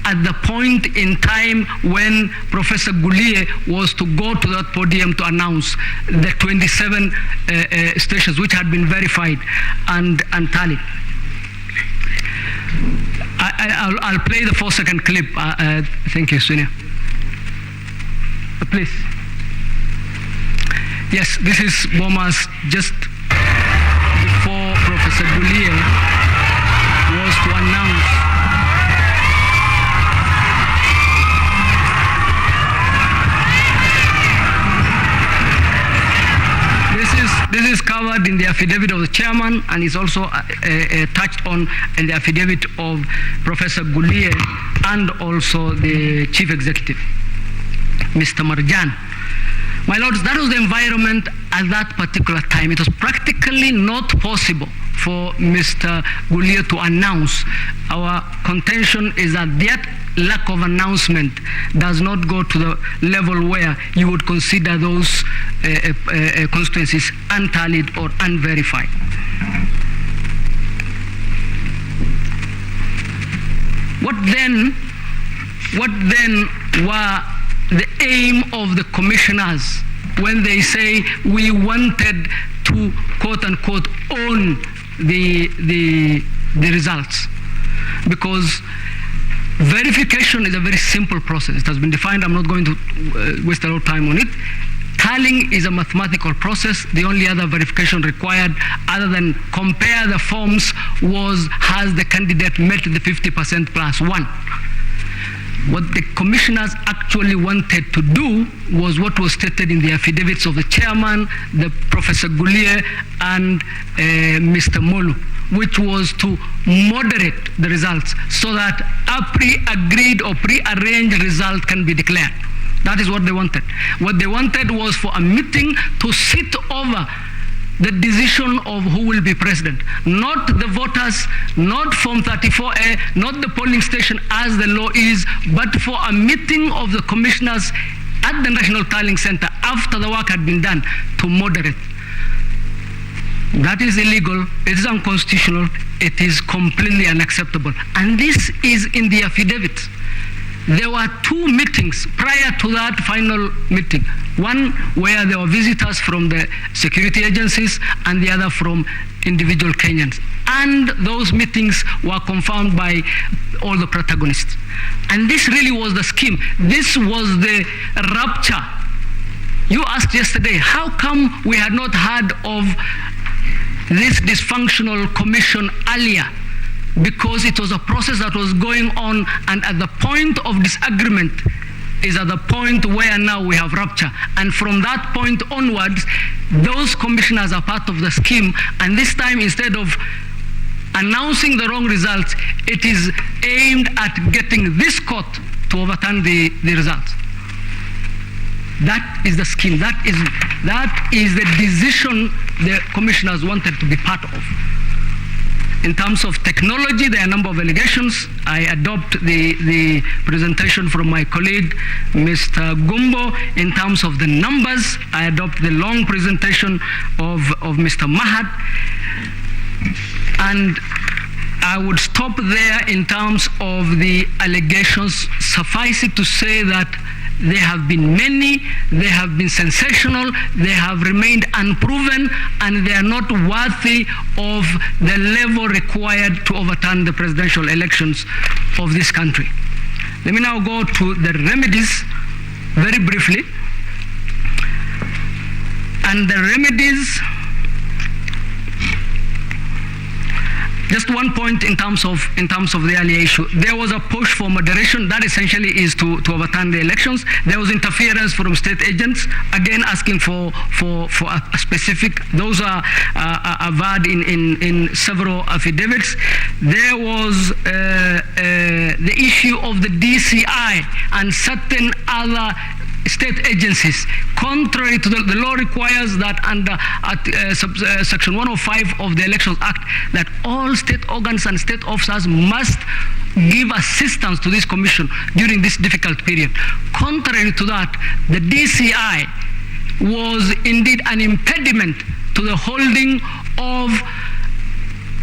at the point in time when Professor Gulie was to go to that podium to announce the 27 stations which had been verified and tallied. I'll play the 4-second clip. Thank you, Sonia. Please. Yes, this is Bomas just before Professor Gulie was to announce. This is covered in the affidavit of the chairman, and is also touched on in the affidavit of Professor Gulie and also the chief executive, Mr. Marjan. My lords, that was the environment at that particular time. It was practically not possible for Mr. Gulie to announce. Our contention is that that lack of announcement does not go to the level where you would consider those constituencies untallied or unverified. What then were the aim of the commissioners when they say we wanted to quote unquote own the results? Because verification is a very simple process. It has been defined. I'm not going to waste a lot of time on it. Tallying is a mathematical process. The only other verification required, other than compare the forms, was has the candidate met the 50% plus 1. What the commissioners actually wanted to do was what was stated in the affidavits of the chairman, the Professor Gulier, and Mr. Molu, which was to moderate the results so that a pre-agreed or pre-arranged result can be declared. That is what they wanted. What they wanted was for a meeting to sit over the decision of who will be president, not the voters, not Form 34A, not the polling station as the law is, but for a meeting of the commissioners at the National Tallying Center after the work had been done to moderate. That is illegal, it is unconstitutional, it is completely unacceptable. And this is in the affidavits. There were 2 meetings prior to that final meeting. One where there were visitors from the security agencies and the other from individual Kenyans. And those meetings were confirmed by all the protagonists. And this really was the scheme. This was the rupture. You asked yesterday, how come we had not heard of this dysfunctional commission earlier? Because it was a process that was going on, and at the point of disagreement is at the point where now we have rupture. And from that point onwards, those commissioners are part of the scheme, and this time instead of announcing the wrong results, it is aimed at getting this court to overturn the results. That is the scheme. That is the decision the commissioners wanted to be part of. In terms of technology, there are a number of allegations. I adopt the presentation from my colleague, Mr. Gumbo. In terms of the numbers, I adopt the long presentation of Mr. Mahat. And I would stop there in terms of the allegations. Suffice it to say that there have been many, they have been sensational, they have remained unproven, and they are not worthy of the level required to overturn the presidential elections of this country. Let me now go to the remedies very briefly. And the remedies, just one point in terms of the earlier issue. There was a push for moderation. That essentially is to overturn the elections. There was interference from state agents, again asking for a specific. Those are averred in several affidavits. There was the issue of the DCI and certain other state agencies. Contrary to the law requires that under Section 105 of the Elections Act, that all state organs and state officers must give assistance to this commission during this difficult period. Contrary to that, the DCI was indeed an impediment to the holding of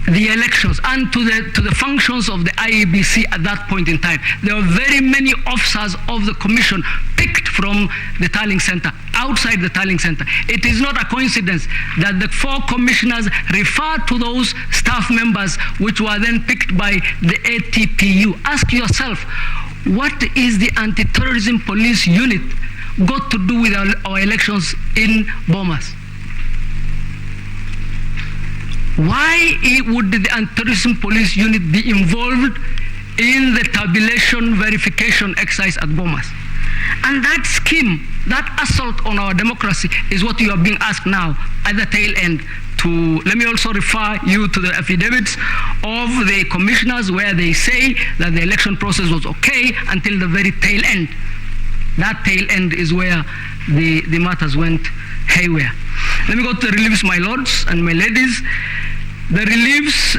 the elections and to the functions of the IEBC at that point in time. There were very many officers of the commission picked from the tallying center, outside the tallying center. It is not a coincidence that the 4 commissioners refer to those staff members which were then picked by the ATPU. Ask yourself, what is the anti-terrorism police unit got to do with our elections in Bomas? Why would the anti-terrorism police unit be involved in the tabulation verification exercise at Bomas? And that scheme, that assault on our democracy is what you are being asked now at the tail end to. Let me also refer you to the affidavits of the commissioners where they say that the election process was okay until the very tail end. That tail end is where the matters went haywire. Let me go to the reliefs, my lords and my ladies. The reliefs,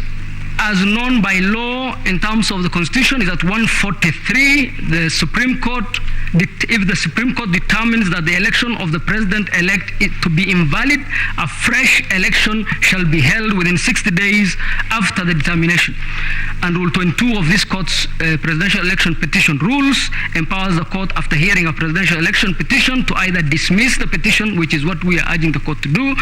as known by law in terms of the Constitution, is at 143. The Supreme Court, if the Supreme Court determines that the election of the president-elect is to be invalid, a fresh election shall be held within 60 days after the determination. And Rule 22 of this court's presidential election petition rules empowers the court, after hearing a presidential election petition, to either dismiss the petition, which is what we are urging the court to do,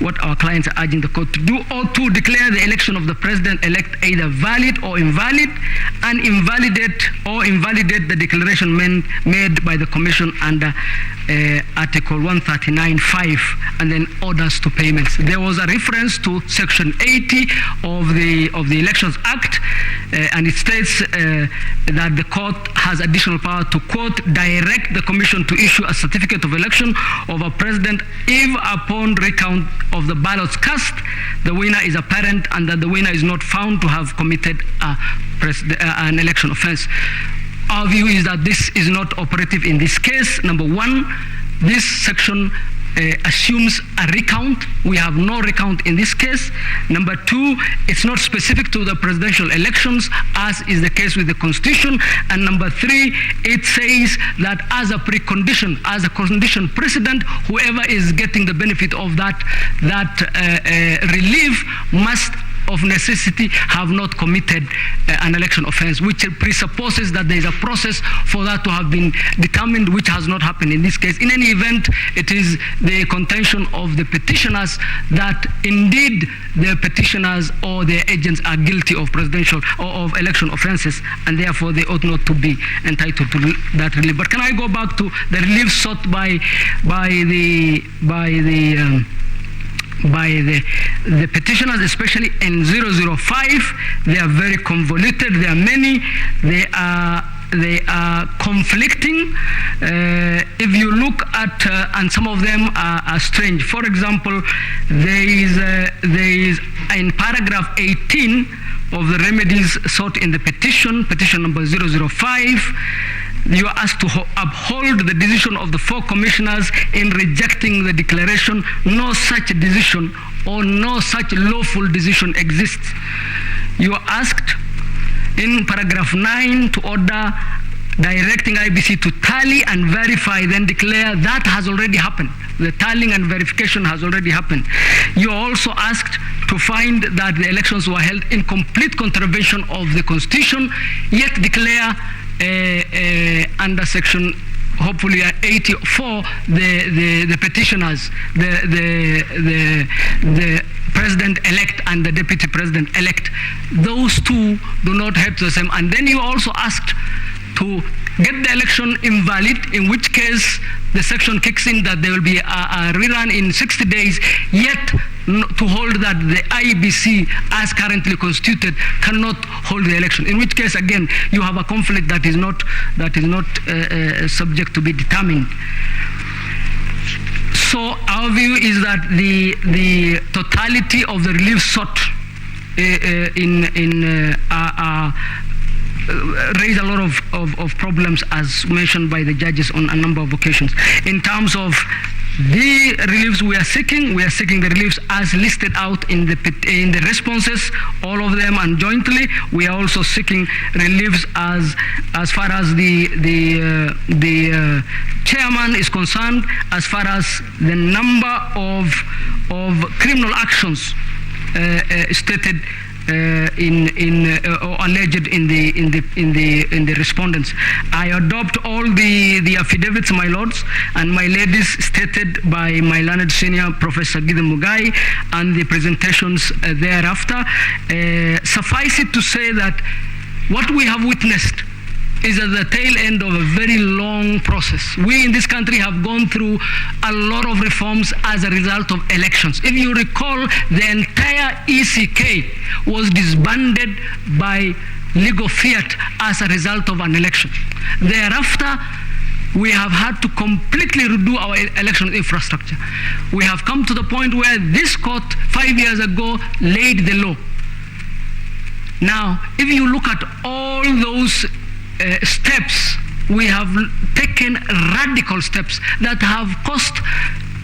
what our clients are urging the court to do, or to declare the election of the president-elect either valid or invalid, and invalidate the declaration made by the commission under Article 139(5), and then orders to payments. There was a reference to Section 80 of the Elections Act, and it states that the court has additional power to, quote, direct the commission to issue a certificate of election of a president if upon recount of the ballots cast, the winner is apparent and that the winner is not found to have committed an election offense. Our view is that this is not operative in this case. Number one, this section assumes a recount. We have no recount in this case. Number two, it's not specific to the presidential elections, as is the case with the Constitution. And number three, it says that as a precondition, as a condition precedent, whoever is getting the benefit of that relief must of necessity have not committed an election offense, which presupposes that there is a process for that to have been determined, which has not happened in this case. In any event, it is the contention of the petitioners that indeed the petitioners or their agents are guilty of presidential or of election offenses, and therefore they ought not to be entitled to that relief. But can I go back to the relief sought by the petitioners, especially in 005? They are very convoluted. There are many. They are conflicting. If you look at, and some of them are strange. For example, there is in paragraph 18 of the remedies sought in the petition number 005, you are asked to uphold the decision of the four commissioners in rejecting the declaration. No such decision or no such lawful decision exists. You are asked in paragraph 9 to order directing IBC to tally and verify, then declare that has already happened. The tallying and verification has already happened. You are also asked to find that the elections were held in complete contravention of the Constitution, yet declare under section hopefully 84 the petitioners, the president-elect and the deputy president-elect. Those two do not help the same. And then you also asked to get the election invalid, in which case the section kicks in that there will be a rerun in 60 days, yet to hold that the IBC, as currently constituted, cannot hold the election. In which case, again, you have a conflict that is not subject to be determined. So our view is that the totality of the relief sought raise a lot of problems, as mentioned by the judges on a number of occasions. In terms of the reliefs we are seeking the reliefs as listed out in the responses, all of them, and jointly. We are also seeking reliefs as far as the chairman is concerned, as far as the number of criminal actions stated or alleged in the respondents. I adopt all the affidavits, my lords and my ladies, stated by my learned senior Professor Gideon Mugai, and the presentations thereafter. Suffice it to say that what we have witnessed is at the tail end of a very long process. We in this country have gone through a lot of reforms as a result of elections. If you recall, the entire ECK was disbanded by legal fiat as a result of an election. Thereafter, we have had to completely redo our election infrastructure. We have come to the point where this court 5 years ago laid the law. Now, if you look at all those steps, we have taken radical steps that have cost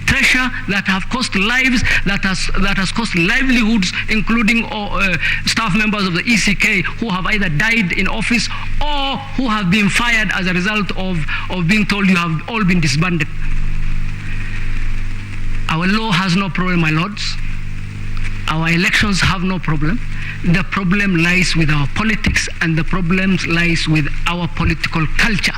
treasure, that have cost lives, that has cost livelihoods, including staff members of the ECK who have either died in office or who have been fired as a result of being told you have all been disbanded. Our law has no problem, my lords. Our elections have no problem. The problem lies with our politics, and the problem lies with our political culture.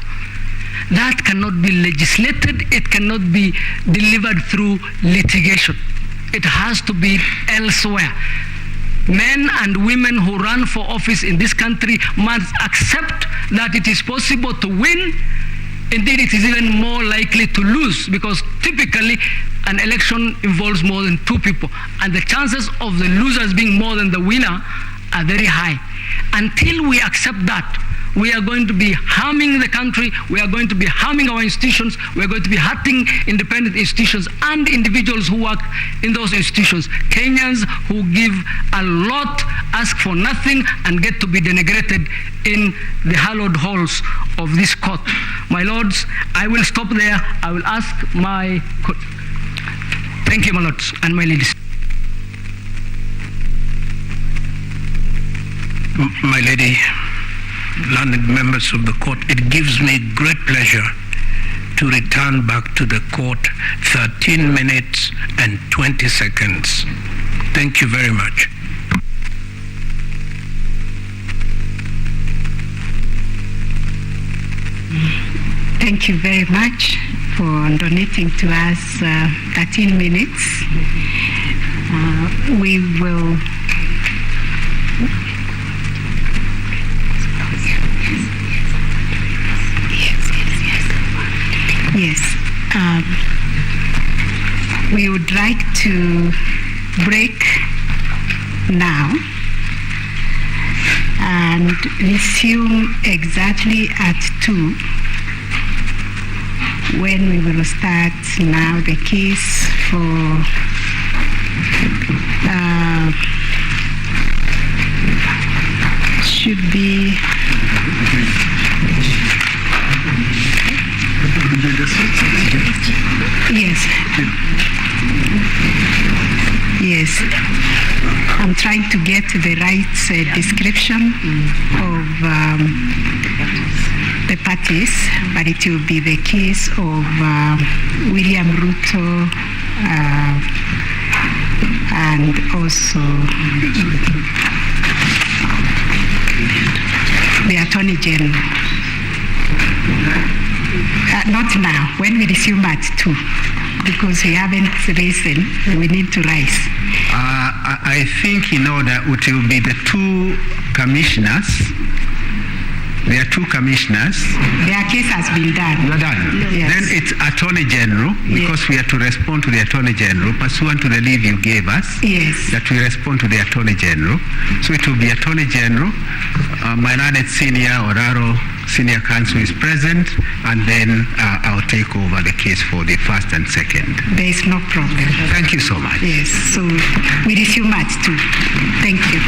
That cannot be legislated. It cannot be delivered through litigation. It has to be elsewhere. Men and women who run for office in this country must accept that it is possible to win Indeed, it is even more likely to lose because typically an election involves more than two people, and the chances of the losers being more than the winner are very high. Until we accept that, we are going to be harming the country, we are going to be harming our institutions, we are going to be hurting independent institutions and individuals who work in those institutions. Kenyans who give a lot, ask for nothing, and get to be denigrated in the hallowed halls of this court. My lords, I will stop there. I will ask my... Thank you, my lords and my ladies. My lady, learned members of the court, it gives me great pleasure to return back to the court 13 minutes and 20 seconds. Thank you very much. Thank you very much for donating to us 13 minutes. We will... Yes. We would like to break now and resume exactly at 2 when we will start now the case for should be Yes. I'm trying to get the right description of the parties, but it will be the case of William Ruto and also the Attorney General. Not now, when we resume at 2, because we haven't risen, we need to rise. I think in order it will be the two commissioners. There are two commissioners. Their case has been done. You are done. Yes. Then it's Attorney General, because we are to respond to the Attorney General, pursuant to the leave you gave us. Yes. That we respond to the Attorney General. So it will be Attorney General. My learned senior, Oraro, Senior Counsel is present, and then I'll take over the case for the first and second. There is no problem. Thank you so much. Yes, so we resume at 2. Thank you.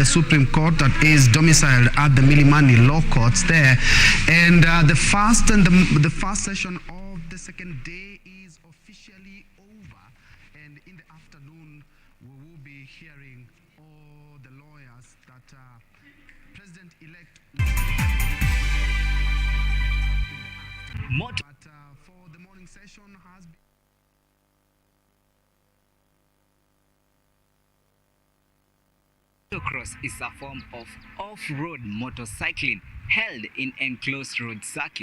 Supreme Court that is domiciled at the Milimani Law Courts there, and the first session of the second day is officially over, and in the afternoon we will be hearing all the lawyers that President-elect but for the morning session has been Motocross is a form of off-road motorcycling held in enclosed road circuits.